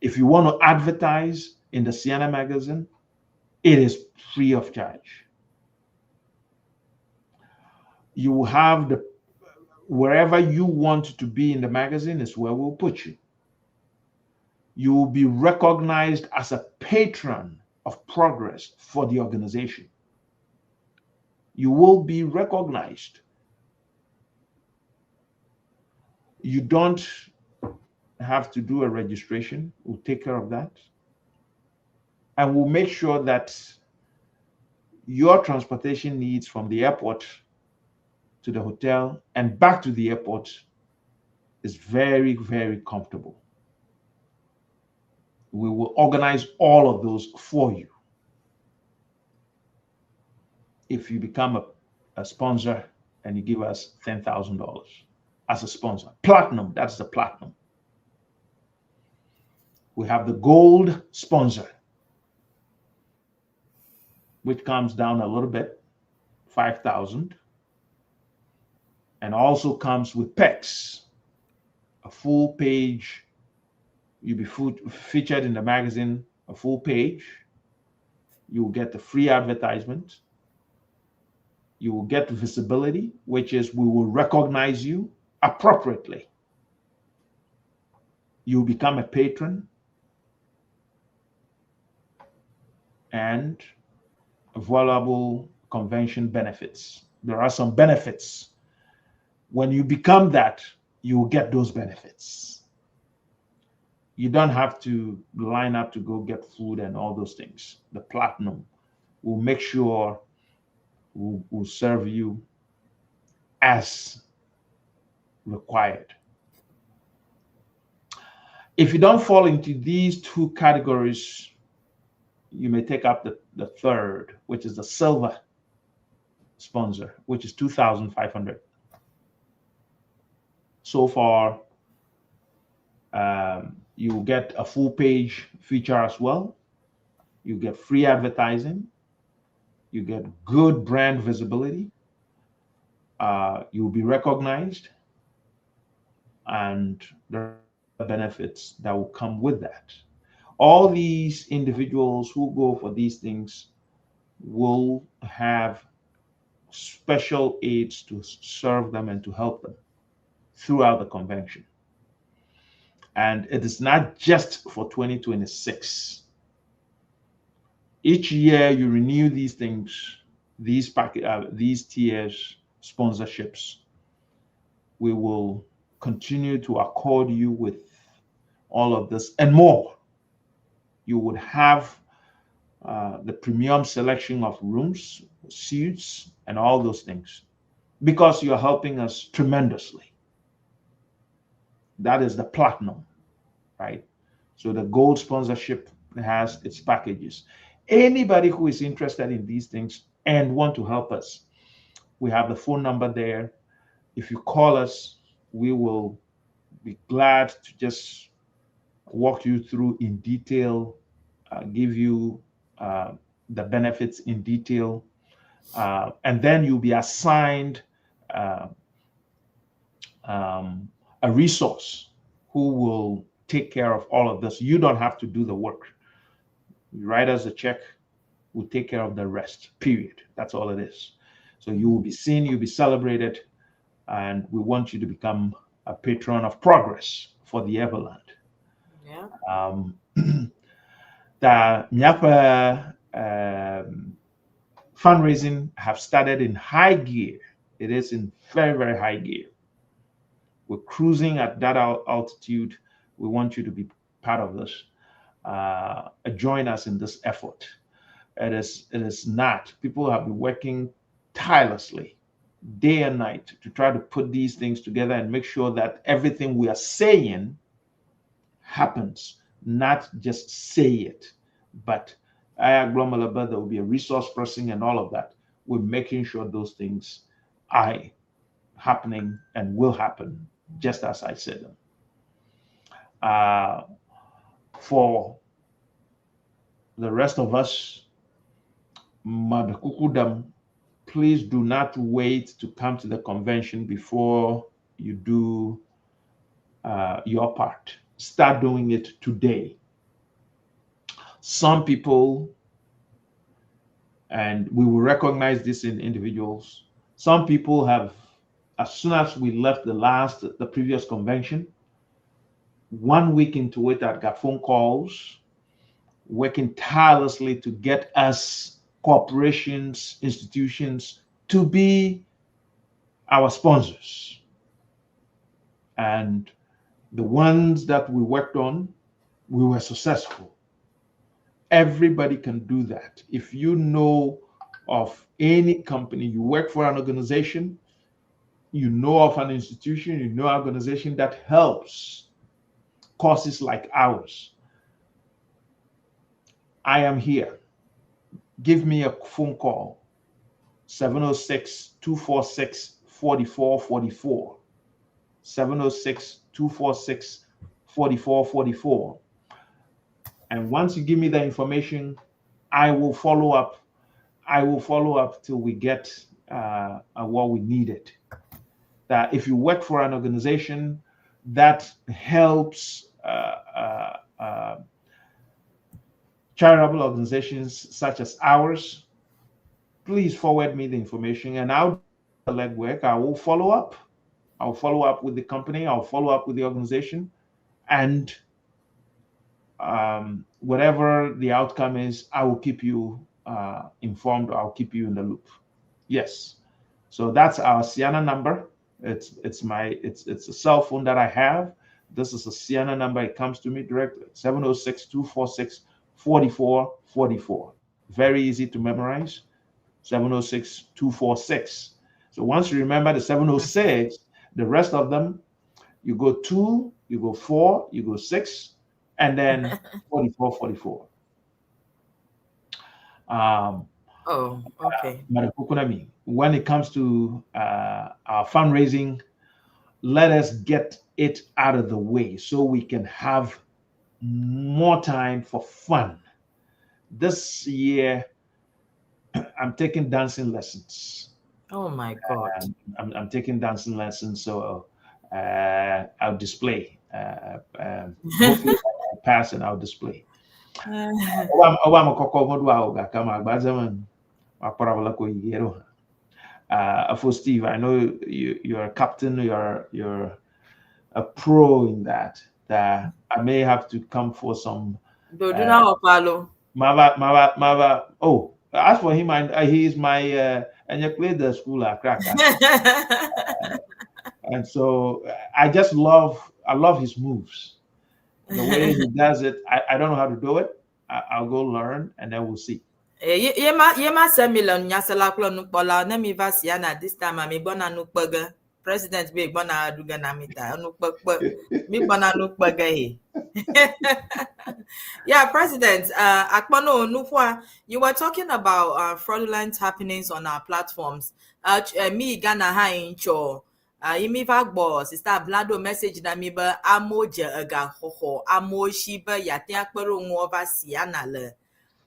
If you want to advertise in the Ceana magazine, it is free of charge. You will have the wherever you want to be in the magazine is where we'll put you. You will be recognized as a patron of progress for the organization. You will be recognized. You don't have to do a registration. We'll take care of that. And we'll make sure that your transportation needs from the airport to the hotel and back to the airport is very, very comfortable. We will organize all of those for you. If you become a sponsor and you give us $10,000 as a sponsor. Platinum, that's the platinum. We have the gold sponsor, which comes down a little bit, 5,000, and also comes with perks, a full page. You'll be featured in the magazine, a full page. You will get the free advertisement. You will get visibility, which is we will recognize you appropriately. You become a patron, and valuable convention benefits. There are some benefits. When you become that, you will get those benefits. You don't have to line up to go get food and all those things. The platinum will make sure will serve you as required. If you don't fall into these two categories, you may take up the third, which is the silver sponsor, which is $2,500. So far, you get a full page feature as well. You get free advertising. You get good brand visibility. You'll be recognized, and there are benefits that will come with that. All these individuals who go for these things will have special aids to serve them and to help them throughout the convention. And it is not just for 2026. Each year you renew these things, these tiers, sponsorships. We will continue to accord you with all of this and more. You would have the premium selection of rooms, suites, and all those things, because you're helping us tremendously. That is the platinum, right? So the gold sponsorship has its packages. Anybody who is interested in these things and want to help us, we have the phone number there. If you call us, we will be glad to just walk you through in detail, give you the benefits in detail, and then you'll be assigned a resource who will take care of all of this. You don't have to do the work. You write us a check, we'll take care of the rest, period. That's all it is. So you will be seen, you'll be celebrated, and we want you to become a patron of progress for the Everland. Yeah. The Miapa fundraising have started in high gear. It is in very, very high gear. We're cruising at that altitude. We want you to be part of this. Join us in this effort. It is not. People have been working tirelessly, day and night, to try to put these things together and make sure that everything we are saying happens. Not just say it, but there will be a resource person and all of that. We're making sure those things are happening and will happen just as I said them. For the rest of us, Madakukudam, please do not wait to come to the convention before you do your part. Start doing it today. Some people, and we will recognize this in individuals, some people have, as soon as we left the previous convention, 1 week into it, I got phone calls, working tirelessly to get us corporations, institutions to be our sponsors. And the ones that we worked on, we were successful. Everybody can do that. If you know of any company, you work for an organization, you know of an institution, you know an organization that helps causes like ours, I am here. Give me a phone call. 706-246-4444. 706-246-4444. And once you give me the information, I will follow up. I will follow up till we get what we needed. That if you work for an organization that helps charitable organizations such as ours, please forward me the information and I'll do the legwork. I will follow up. I'll follow up with the company. I'll follow up with the organization. And whatever the outcome is, I will keep you informed. I'll keep you in the loop. Yes. So that's our Ceana number. It's a cell phone that I have. This is a Ceana number. It comes to me directly. 706-246-4444. Very easy to memorize. 706-246. So once you remember the 706, the rest of them, you go 2, you go 4, you go 6, and then 44. Oh, okay. When it comes to our fundraising, let us get it out of the way so we can have more time for fun. This year, I'm taking dancing lessons. Oh my God. I'm taking dancing lessons, so I'll display. Hopefully I'll pass and I'll display. For Steve, I know you're a captain, you're a pro in that. That I may have to come for some. Oh, as for him, he is my and you played the school at Cracker. And so I love his moves. The way he does it, I don't know how to do it. I'll go learn and then we'll see. Yema Semilon Yasalaklo Nupola, Nemiva Ceana, this time I'm a bona nukburger. President be bona duganamita, nukburger, nukburger. Yeah, President, Akpano Nufwa, you were talking about fraudulent happenings on our platforms. Me Ghana High Cho. Imiva boss is that blado message na miba amoja aga hoho amo shiba yatia kpero ngova Ceana le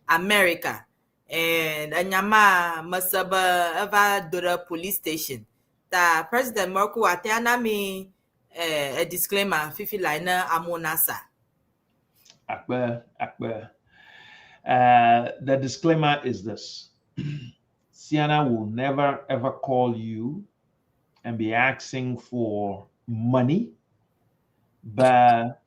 America and anyama masaba eva dora police station. The President Marco atiana me a disclaimer fifi liner amonasa. Akbar. The disclaimer is this: Ceana will never ever call you and be asking for money, but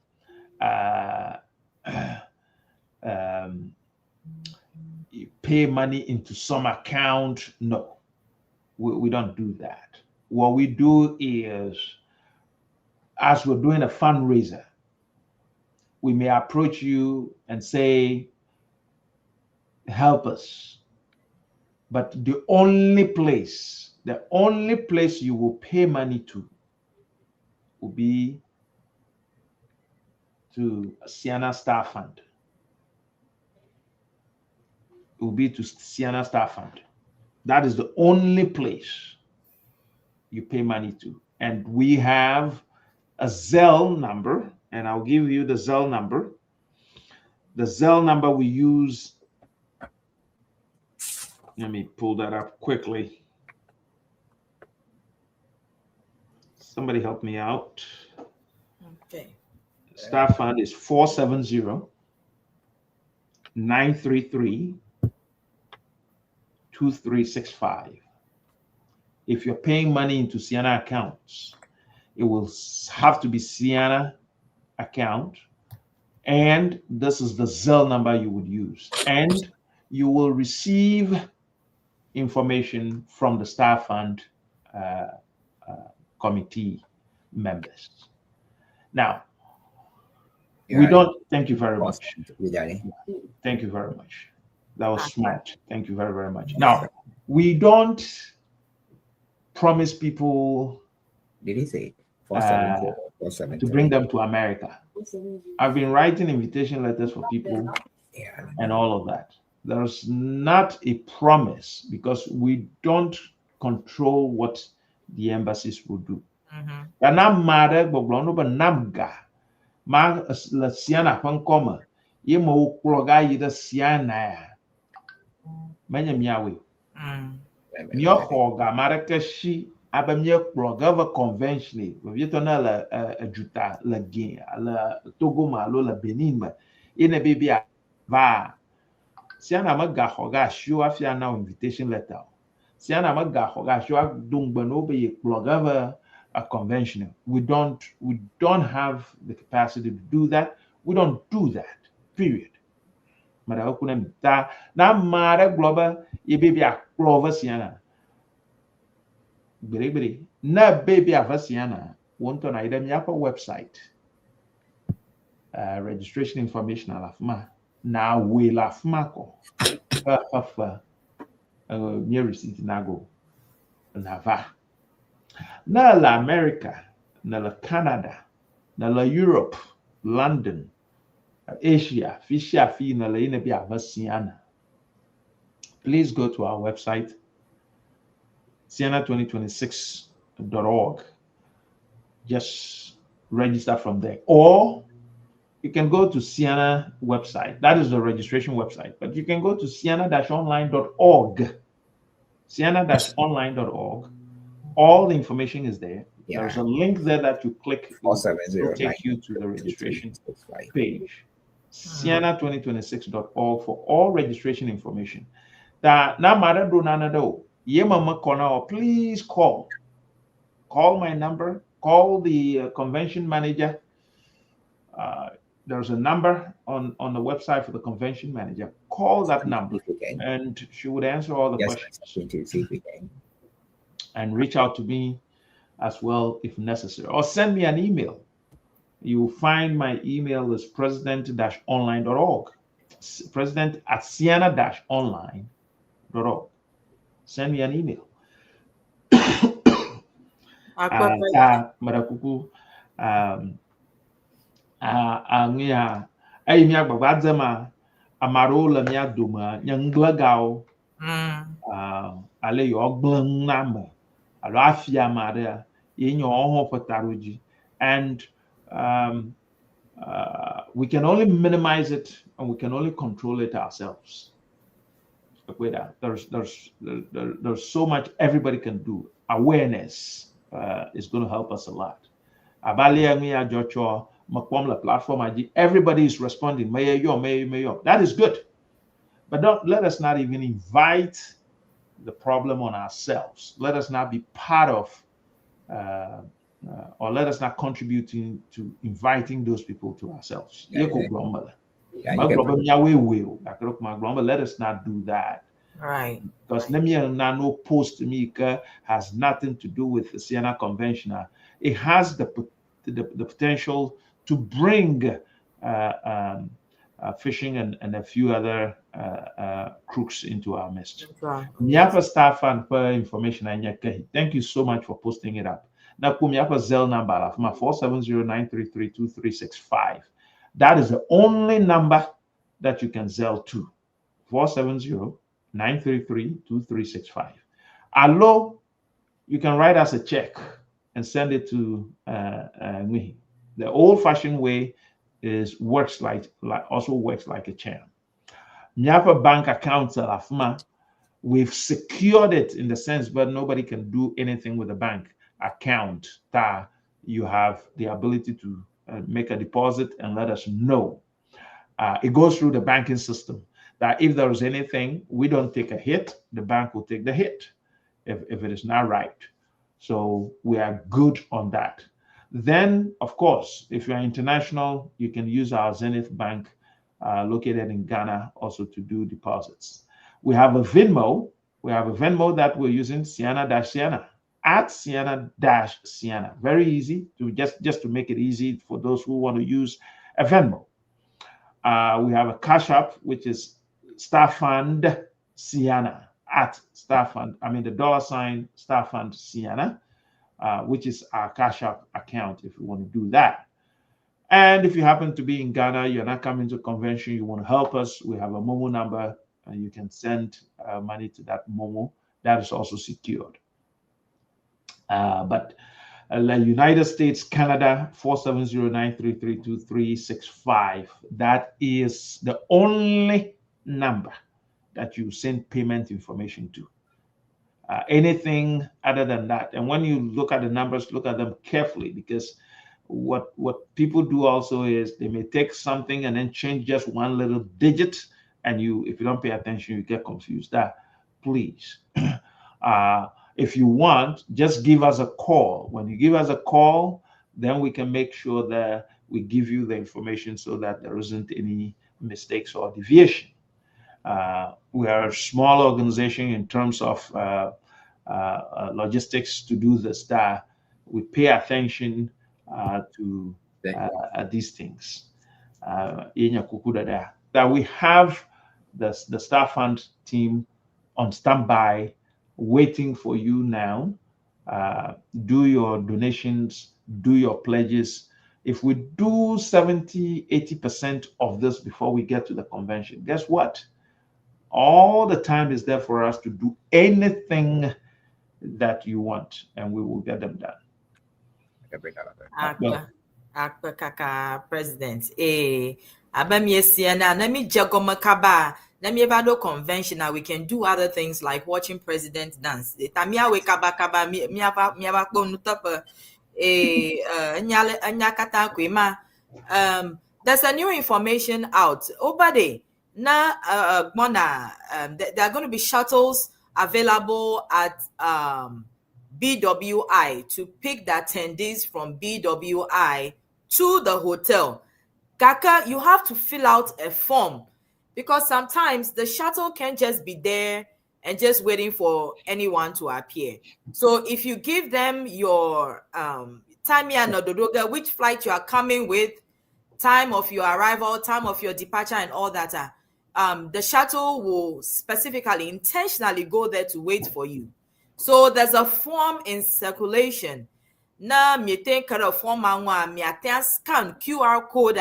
you pay money into some account. No, we don't do that. What we do is, as we're doing a fundraiser, we may approach you and say, help us. But the only place you will pay money to will be to Ceana Star Fund. It will be to Ceana Star Fund. That is the only place you pay money to. And we have a Zelle number, and I'll give you the Zelle number. The Zelle number we use, let me pull that up quickly. Somebody help me out. Okay. Star Fund is 470-933-2365. If you're paying money into Ceana accounts, it will have to be Ceana account. And this is the Zelle number you would use. And you will receive information from the Star Fund committee members. Now, we don't. Thank you very much. Thank you very much. That was smart. Thank you very, very much. Now, we don't promise people. Did he say to bring them to America? I've been writing invitation letters for people and all of that. there's not a promise because we don't control what the embassies will do. Kana mare gbogbo no ba namga ma la Ceana pankoma ye mo kroga yi da Ceana ya manya miawe mio hoga mare kashi abamye kroga va convention we na la ajuta la Guinea la Togo malo la Benin ba ina bibia va Ceana maga hoga show afia now invitation letter Ceana maga hoga show dungba no be kroga va a conventional. We don't have the capacity to do that. We don't do that. Period. Mara kuna mita na mara global ye baby a clover Ceana. Bere na baby a Ceana want on item yapa website. Registration information alafma na we lafma ko. Near receipt nago nava. Na la America, na la Canada, na la Europe, London, Asia, Fisha fi na la ina bia Ceana. Please go to our website, Ceana2026.org. Just register from there. Or you can go to Ceana website. That is the registration website. But you can go to Ceana-online.org. Ceana-online.org. All the information is there. Yeah. There's a link there that you click. It will take you to the registration page. Ceana2026.org for all registration information. Please call. Call my number. Call the convention manager. There's a number on the website for the convention manager. Call that number, and she would answer all the questions. And reach out to me as well if necessary, or send me an email. You will find my email is president-online.org, president@ceana-online.org. Send me an email. Marakuku, angya, ay miya babadzema, amarola miya duma, nyanglagao, ale yogblang number. And we can only minimize it and we can only control it ourselves. There's so much everybody can do. Awareness is going to help us a lot. Everybody is responding. That is good. But don't let us not even invite the problem on ourselves. Let us not be part of, or let us not contribute to inviting those people to ourselves. Let us not do that. Right. Because no post has nothing to do with the Ceana Convention. It has the potential to bring fishing and a few other crooks into our midst. Miapa staff and per information. Thank you so much for posting it up. Now, Miapa Zelle number of 470-933-2365. That is the only number that you can Zelle to. 470-933-2365. Allo, you can write us a check and send it to me. The old-fashioned way works like a charm. Miapa bank account, we've secured it in the sense, but nobody can do anything with the bank account. You have the ability to make a deposit and let us know. It goes through the banking system. That if there is anything, we don't take a hit, the bank will take the hit if it is not right. So we are good on that. Then, of course, if you're international, you can use our Zenith Bank located in Ghana also to do deposits. We have a Venmo. We have a Venmo that we're using, Ceana-Ceana, @Ceana-Ceana. Very easy to just to make it easy for those who want to use a Venmo. We have a Cash App, which is Starfund Ceana @Starfund. I mean the $ Starfund Ceana, which is our Cash App account if you want to do that. And if you happen to be in Ghana, you're not coming to convention, you want to help us, we have a Momo number you can send money to that Momo. That is also secured. But the United States, Canada, 470-933-2365. That is the only number that you send payment information to. Anything other than that, and when you look at the numbers, look at them carefully, because what people do also is they may take something and then change just one little digit, and if you don't pay attention, you get confused. Please, if you want, just give us a call. When you give us a call, then we can make sure that we give you the information so that there isn't any mistakes or deviation. We are a small organization in terms of logistics to do this. That we pay attention to these things. That we have the Star Fund team on standby, waiting for you now. Do your donations, do your pledges. If we do 70-80% of this before we get to the convention, guess what? All the time is there for us to do anything that you want, and we will get them done. Kaka President. Abamie Ceana, let me jagomakaba. Let me ever convention. We can do other things like watching president dance. Tamia we kaba miaba konutapa nyakata kwema. There's a new information out. Obade na there are going to be shuttles available at BWI to pick the attendees from BWI to the hotel. Kaka, you have to fill out a form, because sometimes the shuttle can't just be there and just waiting for anyone to appear. So if you give them your time and Dodoga, which flight you are coming with, time of your arrival, time of your departure, and all that, the shuttle will specifically, intentionally go there to wait for you. So there's a form in circulation. Na me think a form me scan QR code,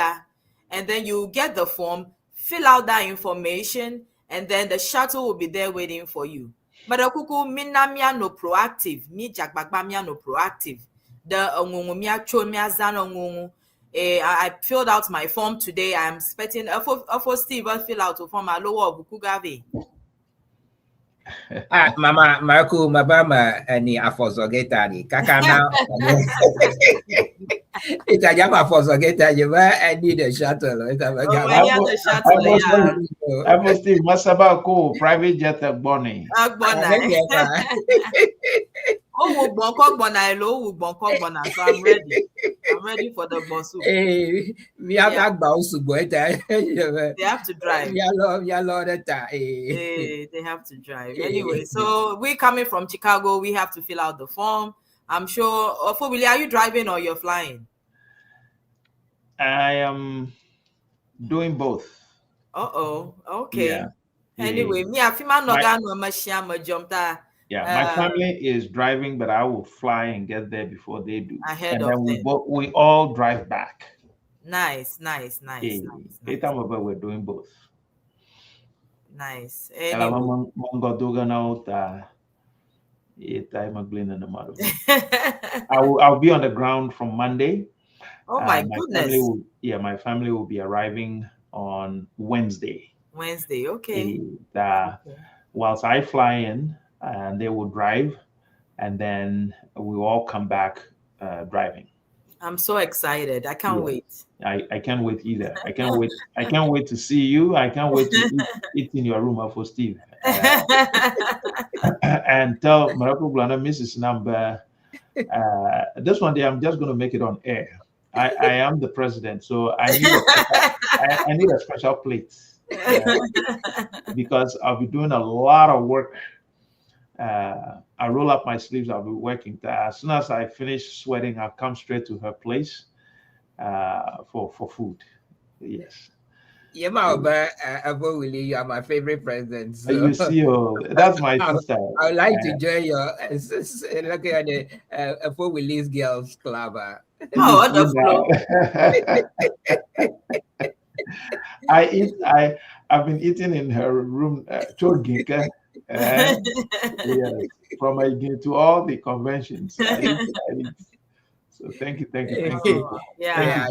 and then you get the form, fill out that information, and then the shuttle will be there waiting for you. But akuku minamia no proactive, mi jagbagba no proactive. The mia chon mia zano I filled out my form today. I'm expecting for Steve fill out a form a lower bukugave. Mama Marco Mabama ani afozogetari kaka now. It's a jama afozogetari. I need a shuttle. I was Steve Masabako private jet Bonnie. So I'm ready. I'm ready for the boss. We have that bounce to go. They have to drive. They have to drive. Anyway, so we're coming from Chicago. We have to fill out the form. I'm sure. Willie, are you driving or you're flying? I am doing both. Okay. Yeah. Anyway, me afima noga no mashia jumta. Yeah, my family is driving, but I will fly and get there before they do. Ahead and of then them. we all drive back. Nice. We're doing both. Nice. I'll be on the ground from Monday. Oh my goodness. My family will be arriving on Wednesday. Okay. Whilst I fly in, and they will drive, and then we will all come back driving. I'm so excited. I can't wait. I can't wait either. I can't wait. I can't wait to see you. I can't wait to eat in your room for Steve. And tell Marako Blana, Mrs. Number, this one day I'm just going to make it on air. I am the president, so I need a special plate because I'll be doing a lot of work. I roll up my sleeves. I'll be working. As soon as I finish sweating, I'll come straight to her place for food. Yes. Yeah, Willie, you are my favorite president. So. You see, that's my sister. I would like to join your look at the for Willie's Girls Club. I I've been eating in her room, Choginka, yes, from again to all the conventions. I eat. So thank you. Yeah.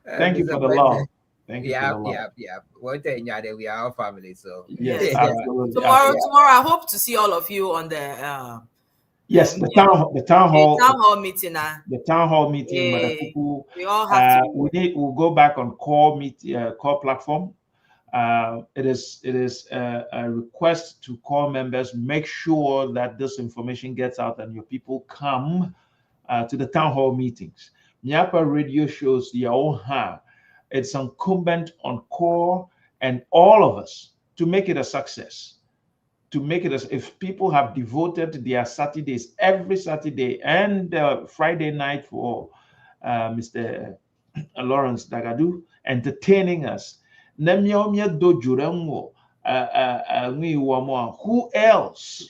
Thank you Mr. for the love. President. Thank you for the love. One thing, yeah, that we are all family, so. Yes, Yes. absolutely. Tomorrow, I hope to see all of you on the yes, the town hall the town hall meeting. The town hall meeting, Madapuku. We all have to. We'll go back on core platform. It is a request to core members, make sure that this information gets out and your people come to the town hall meetings. Nyapa radio shows your own ha. It's incumbent on core and all of us to make it a success. To make it as if people have devoted their Saturdays every Saturday and Friday night for Mr. Lawrence Dagadu entertaining us. Who else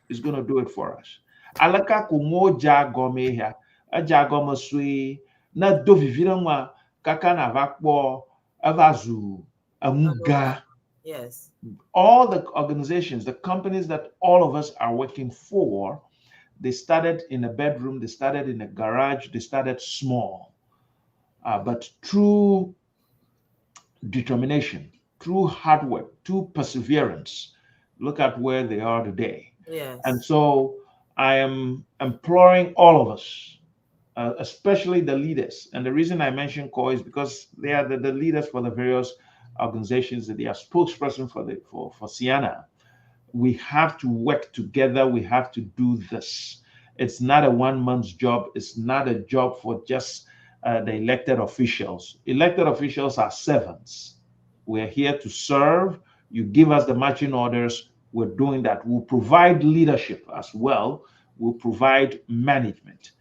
is going to do it for us? Alaka kumo jagome ya ajagoma sui na do viviranwa kaka na vakpo avazu amuga. Yes. All the organizations, the companies that all of us are working for, they started in a bedroom, they started in a garage, they started small. But through determination, through hard work, through perseverance, look at where they are today. Yes. And so I am imploring all of us, especially the leaders. And the reason I mention CORE is because they are the leaders for the various organizations, that they are spokesperson for Ceana. We have to work together. We have to do this. It's not a one-man's job. It's not a job for just the elected officials. Elected officials are servants. We're here to serve. You give us the marching orders. We're doing that. We'll provide leadership as well. We'll provide management.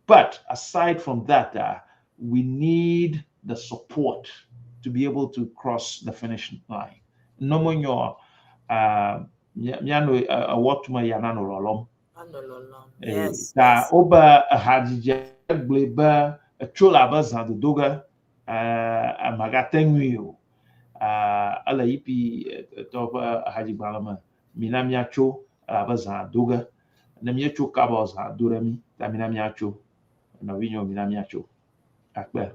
But aside from that, we need the support to be able to cross the finish line. No more Yes. Ta oba hadija gleba chola baza doga magatengu ala yipi toba hajibalama minamiacho baza doga namiacho kaboza durami ta minamiacho na winyo minamiacho akbe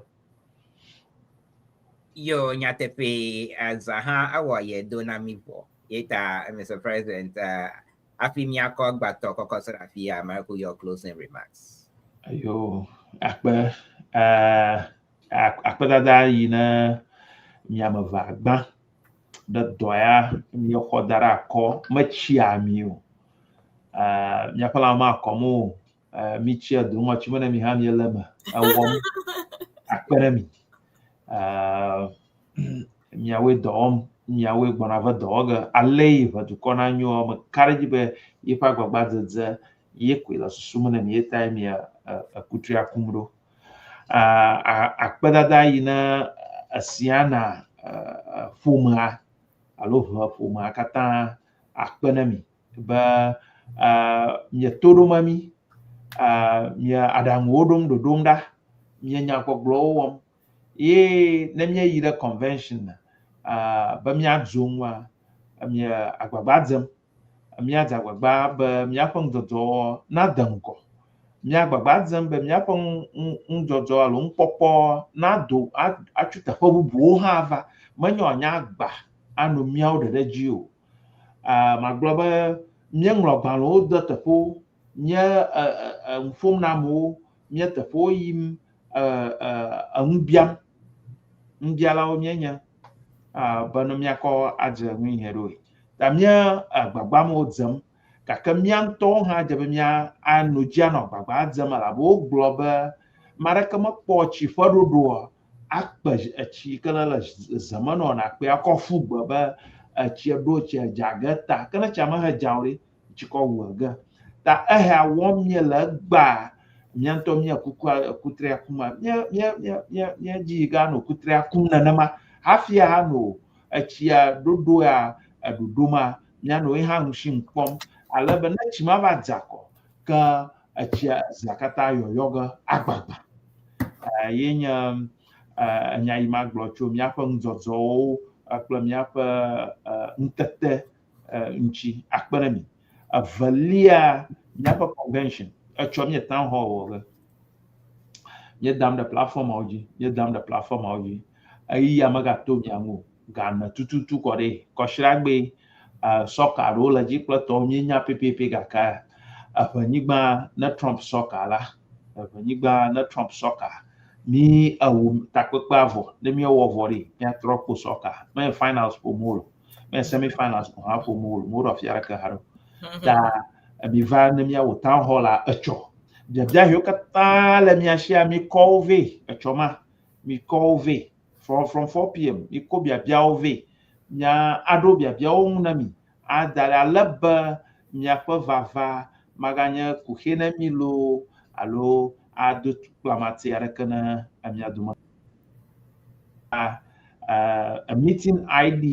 Yo nyatepe azaha awaye donamibo. Yeta, Mr. President, Afimia Kogbato Kokosrafia, Marco, your closing remarks. Ayo, akbe akbadada yina nyama vagba da doya mi khodara ko machia miu nya pala ma komo mi chia dunwa chimana mi han yelema awom akperami miawe dom miawe bonava doga alei va du kona nyo ma karjibe yipa gbagba dzedze yekwila susumuna mi eta mi akutria kumro akpadada yina asiana fuma alo fuma kata akpenami ba mi todo mami mi adangodom do domda mi nyakwa glowom ye nemye yira convention ba mi adzonwa mi agbagbadzem mi adzagba ba mi apong dodo na dango mi agbagbadzem ba mi apong ndodo alo nkpopo na do achuta pobubu ha ava manyo nya agba anu miawo de jio magloba mi nglobalo do tepo nya mfom na mo mi tepo yim mbiala omienya bano miako adze nwi heroi tamia agbagba mo dzem kaka mianto ha jebe mia anojia no agbagba adzem ala bo globe maraka makpo chi fododo akpa chi kana la zamano na akpa akofu gba chi do chi jagata kana chama ha jawri chi ko waga ta aha won miela gba mianto mia kutre akuma mia jiga no kutre akuma nama afia ha no achia dodo a dodoma mia no ha nshim pom alaba na chima ba dzako ka achia zakata yoyoga agbagba yenya anya ima glocho mia pa nzozo akple miaƒe ŋkete ŋuti akpenemi evelia miaƒe convention etsɔ mie town hall wɔ ge mie dam ɖe platformawo dzi eyi amegato mia ŋu gane tututu kɔ ɖe kɔshiagbe sɔka ɖewo le dzi kple tɔwo mienya pɛpɛpɛ gake eʋenyigba ne Trump sɔka la mi ewu takpekpe avɔ ne miewɔ vɔ ɖi miatrɔ kpo sɔka me finals ƒomolo me semi finals ko hã ƒomolo mo ɖo afi aɖeke ha ɖo ta miva ne miawɔ town hall la etsɔ biabia yiwo katã le mia sia mi kɔwo vɛ etsɔ ma mi kɔwo vɛ from 4 p.m. mi ko biabiawo vɛ mia aɖo biabiawo ŋu na mi ada ale be miaƒe vava maganye kuxe ne mi lo alo ado tukplamati aɖeke ne mia dome a meeting ID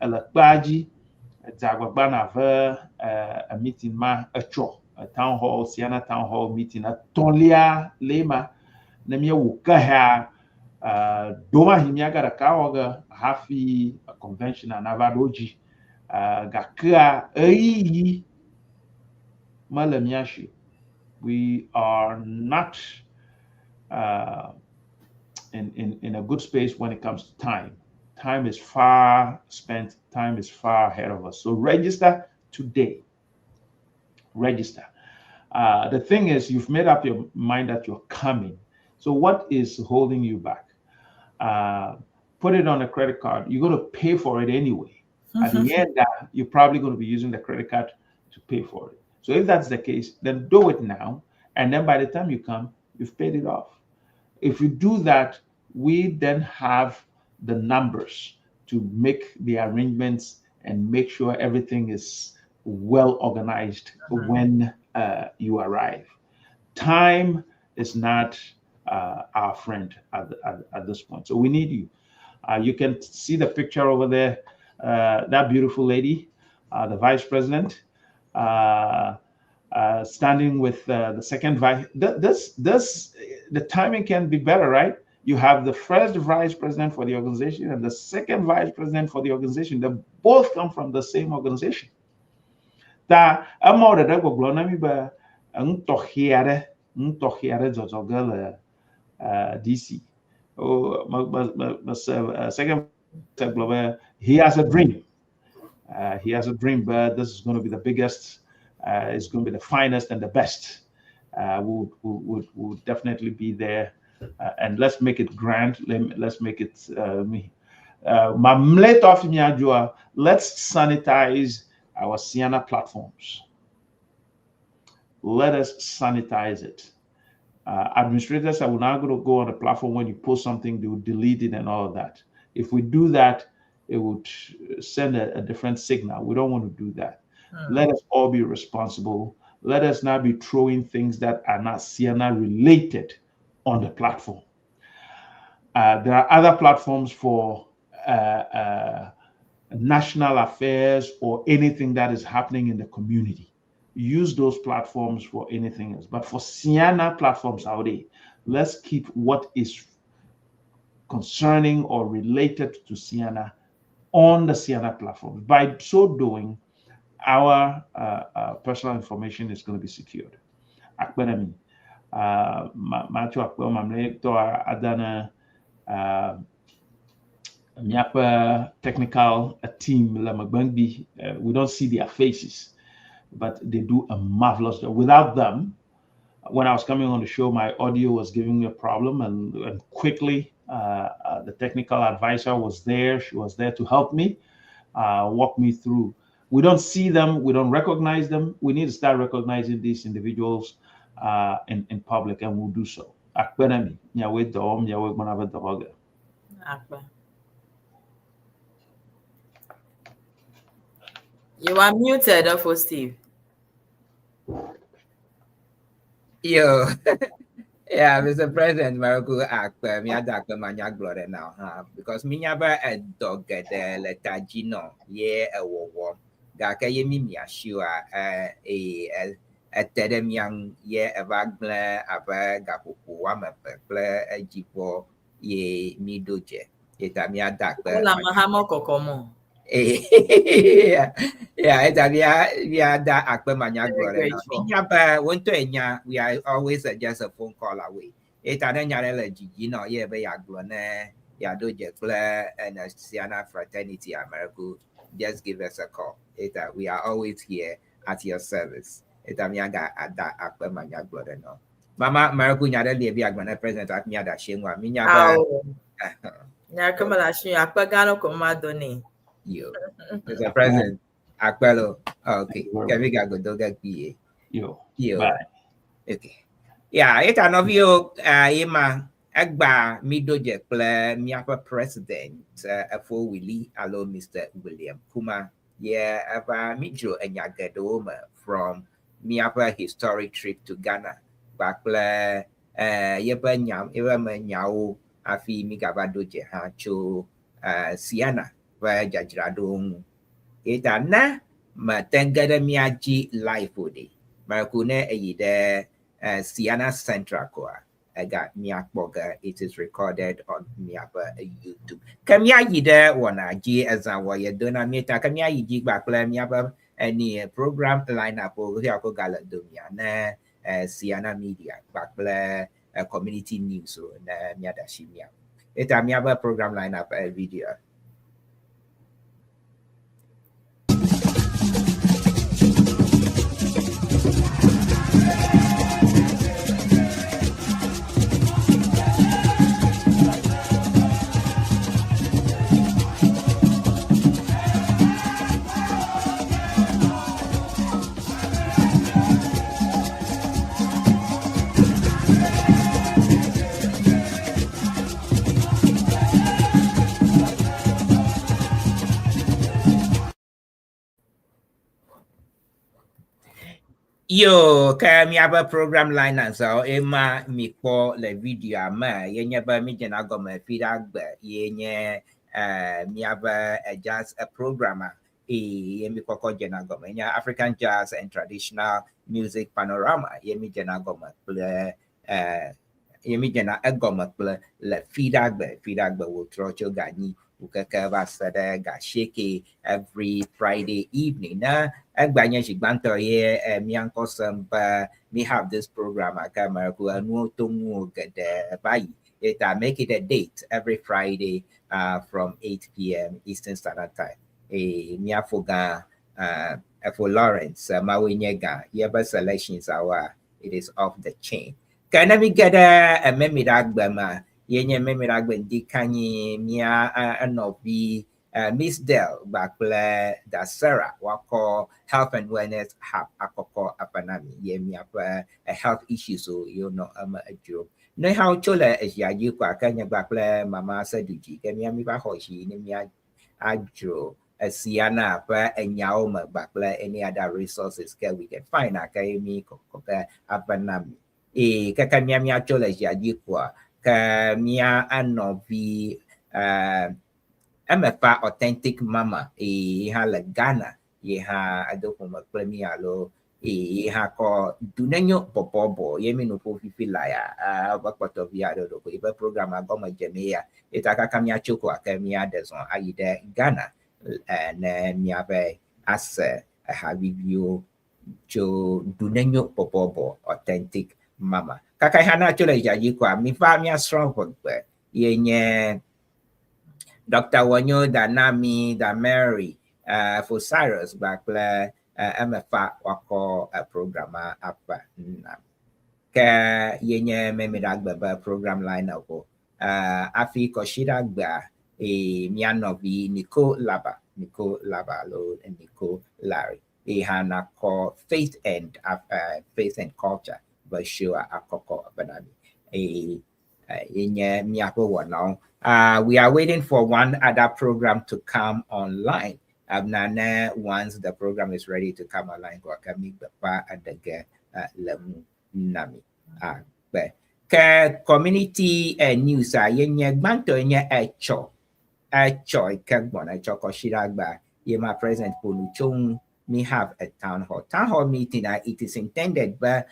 ele kpea dzi dzagbagba na ve a meeting ma etsɔ town hall Ceana town hall meeting etɔ̃lia le ma ne miewɔ kehea domahi miaga ɖeka wɔ ge hafi convention nava ɖo dzi gakea eyiyi mele mia si. We are not in a good space when it comes to time. Time is far spent. Time is far ahead of us. So register today. Register. The thing is, you've made up your mind that you're coming. So what is holding you back? Put it on a credit card. You're going to pay for it anyway. At the end, you're probably going to be using the credit card to pay for it. So if that's the case, then do it now. And then by the time you come, you've paid it off. If you do that, we then have the numbers to make the arrangements and make sure everything is well organized when you arrive. Time is not our friend at this point. So we need you. You can see the picture over there, that beautiful lady, the vice president, standing with the second vice. The timing can be better, right? You have the first vice president for the organization and the second vice president for the organization. They both come from the same organization. Ta amore da goglo na mi ba ntohiare zozogel DC. Second he has a dream. He has a dream, but this is going to be the biggest. It's going to be the finest and the best. We'll definitely be there, and let's make it grand. Let's make it let's sanitize our Ceana platforms. Let us sanitize it. Administrators are now going to go on the platform. When you post something, they will delete it and all of that. If we do that, it would send a different signal. We don't want to do that. Let us all be responsible. Let us not be throwing things that are not Ceana related on the platform. There are other platforms for national affairs or anything that is happening in the community. Use those platforms for anything else. But for Ceana platforms out there, let's keep what is concerning or related to Ceana on the Ceana platform. By so doing, our personal information is going to be secured. Akbenami, Macho Akbo Mamle to Adana Miapa technical team Lamagbangi. We don't see their faces, but they do a marvelous job. Without them, when I was coming on the show, my audio was giving me a problem, and quickly the technical advisor was there. She was there to help me, walk me through. We don't see them. We don't recognize them. We need to start recognizing these individuals in public, and we'll do so. You are muted, for Steve. Yo, yeah, Mr. President, Marco Akpe, mi ada akpe manyak blore now, because mi nyaba a dog le tajino ye a wo ga ka ye mi ashua a tedem yang ye a vagle aba ga popo wa me peple a jipo ye mi doje. Ita mi ada Hola, mahamo kokomo. yeah, it's we are that akpe manya Very glory. grateful. Want to enya, we are always just a phone call away. It are nya le gigi no ye be ya glone ya do je play and Ceana fraternity America. Just give us a call. It we are always here at your service. It amiaga at that akpe manya glory no. Mama America nya le be agbana present at nya da shengwa. Minya ba Nya kamala shi akpagano komadoni. yo. Mr. President, Aquelo. Okay. Can we go to get PA? Yo. Bye. Okay. Yeah, it's an of you, Emma, Agba, Midoje, Miapa President, for Willie, hello, Mr. William Kuma. Yeah, Ava Midro and Yagadoma from Miapa historic trip to Ghana. Bakla, Yabanyam, Evamanyao, Afi Migabadoje, Hacho, Ceana. Và jajra dong ita na ma tengada miaji live odi ma kune eyide Ceana Central kwa aga miakboga. It is recorded on miapa YouTube kamia yide wana ji azanwa ye dona meta kamia yiji bakla miapa any program lineup o ko gala domia na Ceana media bakla community news so na miada shimia ita miapa program lineup video. Yo, kami apa program lain so ema mi po le video ama yenye ba mi jena go ma feedback ba yenye mi apa just a programmer yemi koko jena go ma African jazz and traditional music panorama yemi jena go ma play yemi jena go ma play le feedback ba wo trocho gani ukaka ba sada ga shake every Friday evening na agbanya shigbanto ye mianko samba me have this program akama ku anu tongu gede bayi it make it a date every Friday from 8 p.m. Eastern Standard Time miafoga for Lawrence mawenyega yeba selections our it is off the chain kana mi gada memiragbama yenye memiragbe ndikanyi mia anobi Miss Dell bakle da Sarah wako health and wellness hub akoko apanami yemi apa health issues so you know a job no how chola is ya you kwa kanya bakle mama saduji kemi ami ba hoshi ni mi ajo Ceana apa enyao ma bakle any other resources we can find akemi kokoka apanami kakanya mi chola is ya you kwa kamia anovi MFA authentic mama ha le Ghana ha adoko ma premier lo ha ko dunenyo popobo yemi no po fifi la ya bakwato via do ko ibe program agoma jemia itaka kamia choko akamia deson ayide Ghana na miabe as ha review jo dunenyo popobo authentic mama kaka hana chola ya yikwa mi fa mi strong for yenye Dr. Wanyo Danami da Mary for Cyrus bakla MFA wako programa apa ka yenye memidagba ba program line up afi koshida gba mianovi Nico Laba lo Nico Larry hana ko faith and culture but sure akoko banani yenye miapo wanong. We are waiting for one other program to come online. Nana, once the program is ready to come online, kami bapa adage lemu nami. But community news yenye gbanto yenye echo ikagbon echo koshiragba yema present poluchong me have a town hall meeting. It is intended, but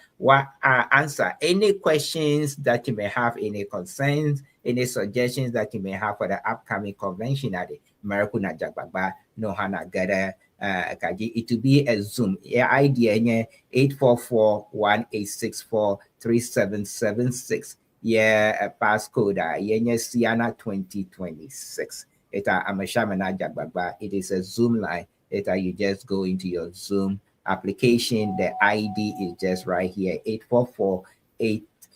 answer any questions that you may have, any concerns, any suggestions that you may have for the upcoming convention at the Marikuna Jagbagba no hana gada it will be a Zoom. Yeah, idea 844-1864-3776. Yeah, a passcode Ceana 2026. It is a Zoom line. You just go into your Zoom application. The ID is just right here,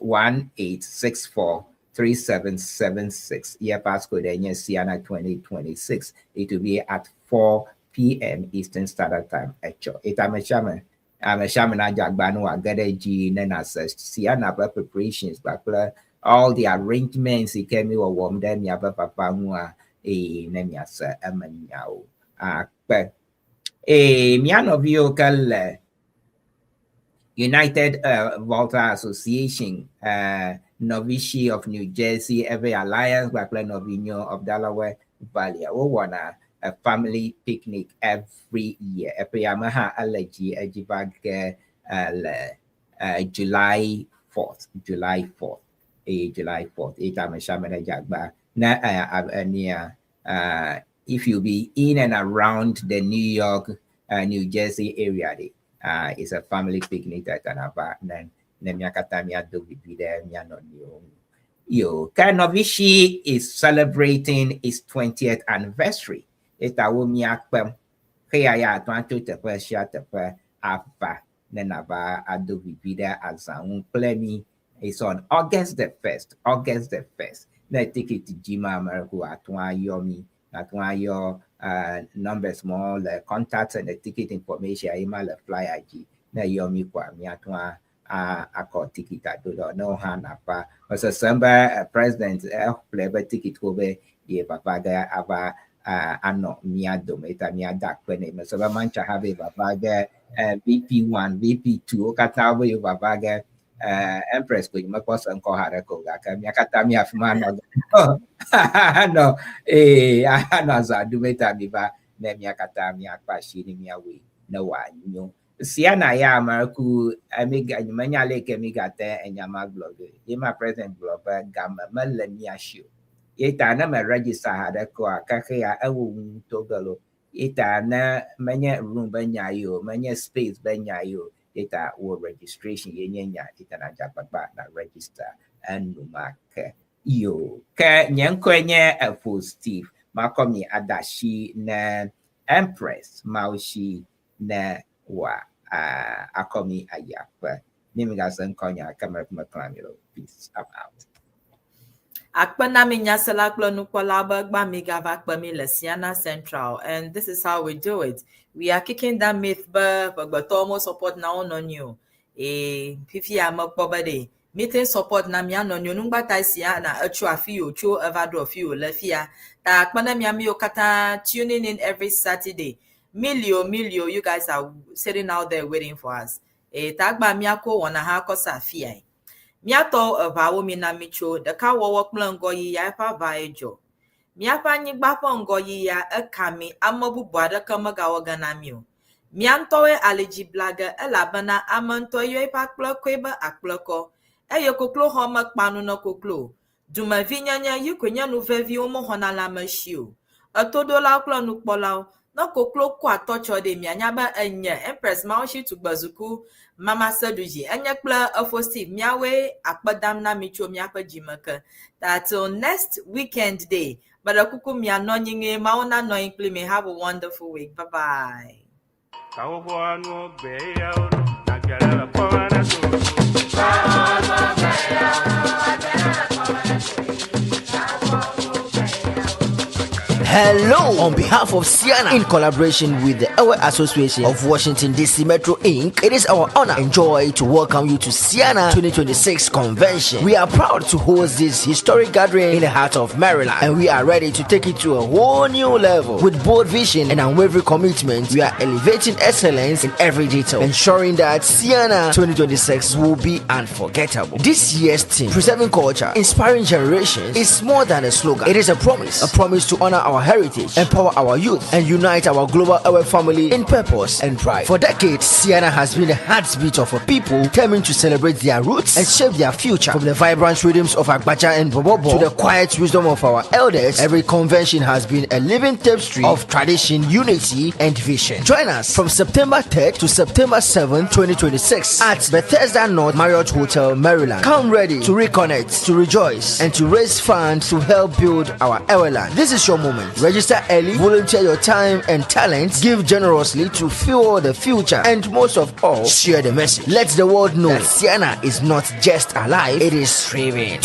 844-1864-3776. Yeah, passcode Ceana 2026. It will be at 4 p.m. Eastern Standard Time. I'm a shaman Ajagbano Agadeji Nenasa Ceana preparations, but all the arrangements he came over warm them Yaba Papangua Nemiasa Amanyao. But Miano Viocal United Volta Association, Novici of New Jersey, Every Alliance, Blackland Novino of Delaware Valley. Wana a family picnic every year. Epiyamaha allergy Ejibag July 4th. July 4th. Itameshamana Jagba. If you be in and around the New York, New Jersey area, it's a family picnic that then Nemiakatamia do be there. Kanovishi is celebrating its 20th anniversary. It's a womiakpem. Kaya twanto tepe shia tepe ava nenaba ado be there as a plemi. It's on August the 1st. Na ticket to Jima America at one yomi. At one your numbers small, the contacts and the ticket information. Email the fly IG. Na yomi kwa mi atwa a call ticket. I do not know hanapa. Was a December president play ticket over the Babaga Ava ano miado meta miada kwene. So mancha have a Babaga VP1, VP2, Katawa Babaga. Empress ko yung magpasa ko harako ga kami afman no za dumeta biba na miakatami akpashi ni miawi na wanyo Ceana ya marku amiga manyale kemigate enyama blog yema present blog gamba malania show ita na ma register harako akakya awu togalo ita na manya room banyayo manya space banyayo data or registration yenya ita na Jagbagba na register and numaka yo ka nyankwenye for Steve makomi adashi na Empress Mawusi na wa akomi ayapa nimigasan konya kamera kumaklamiro. Peace. I'm out. Akpana minya selaklo nukola bagba migava akpami le Ceana Central, and this is how we do it. We are kicking that myth but tomo support na on you. Fifi amakbobade. Meeting support na miano nyunumba ta Ceana achua fiyo cho evado fiyo lefia. Ta akpana miamio kata tuning in every Saturday. Milio, you guys are sitting out there waiting for us. Tagba miako wana hako sa fia. Miato avawo minamicho the ka wo kplangoyi ya fa vaejo miapa nyigbapo ngoyi ya ekami amobu bwada kama ga oganamio miantowe aliji blaga elabana amanto yo ipa kploko eba akploko eyokoklo homa kpanu no koklo duma vinyanya yukwenya no vevi omo honala mashio atodola klonu kpola no koklo kwa tocho de mianyaba enye Empress Mawusi tugbazuku Mama Saduji enyekpla afosti miawe akpadam na micho miapa jimaka that till next weekend day but akuku mi anonyinge maona no include have a wonderful week. Bye bye. Hello, on behalf of Ceana, in collaboration with the Our Association of Washington DC Metro Inc., it is our honor and joy to welcome you to Ceana 2026 Convention. We are proud to host this historic gathering in the heart of Maryland, and we are ready to take it to a whole new level. With bold vision and unwavering commitment, we are elevating excellence in every detail, ensuring that Ceana 2026 will be unforgettable. This year's theme, Preserving Culture, Inspiring Generations, is more than a slogan. It is a promise to honor our heritage, empower our youth, and unite our global Ewe family in purpose and pride. For decades, Ceana has been the heartbeat of a people determined to celebrate their roots and shape their future. From the vibrant rhythms of Agbaja and Bobobo to the quiet wisdom of our elders, every convention has been a living tapestry of tradition, unity, and vision. Join us from September 3rd to September 7th, 2026 at Bethesda North Marriott Hotel, Maryland. Come ready to reconnect, to rejoice, and to raise funds to help build our Eweland. This is your moment. Register early, volunteer your time and talents, give generously to fuel the future, and most of all, share the message. Let the world know that Ceana is not just alive, it is thriving.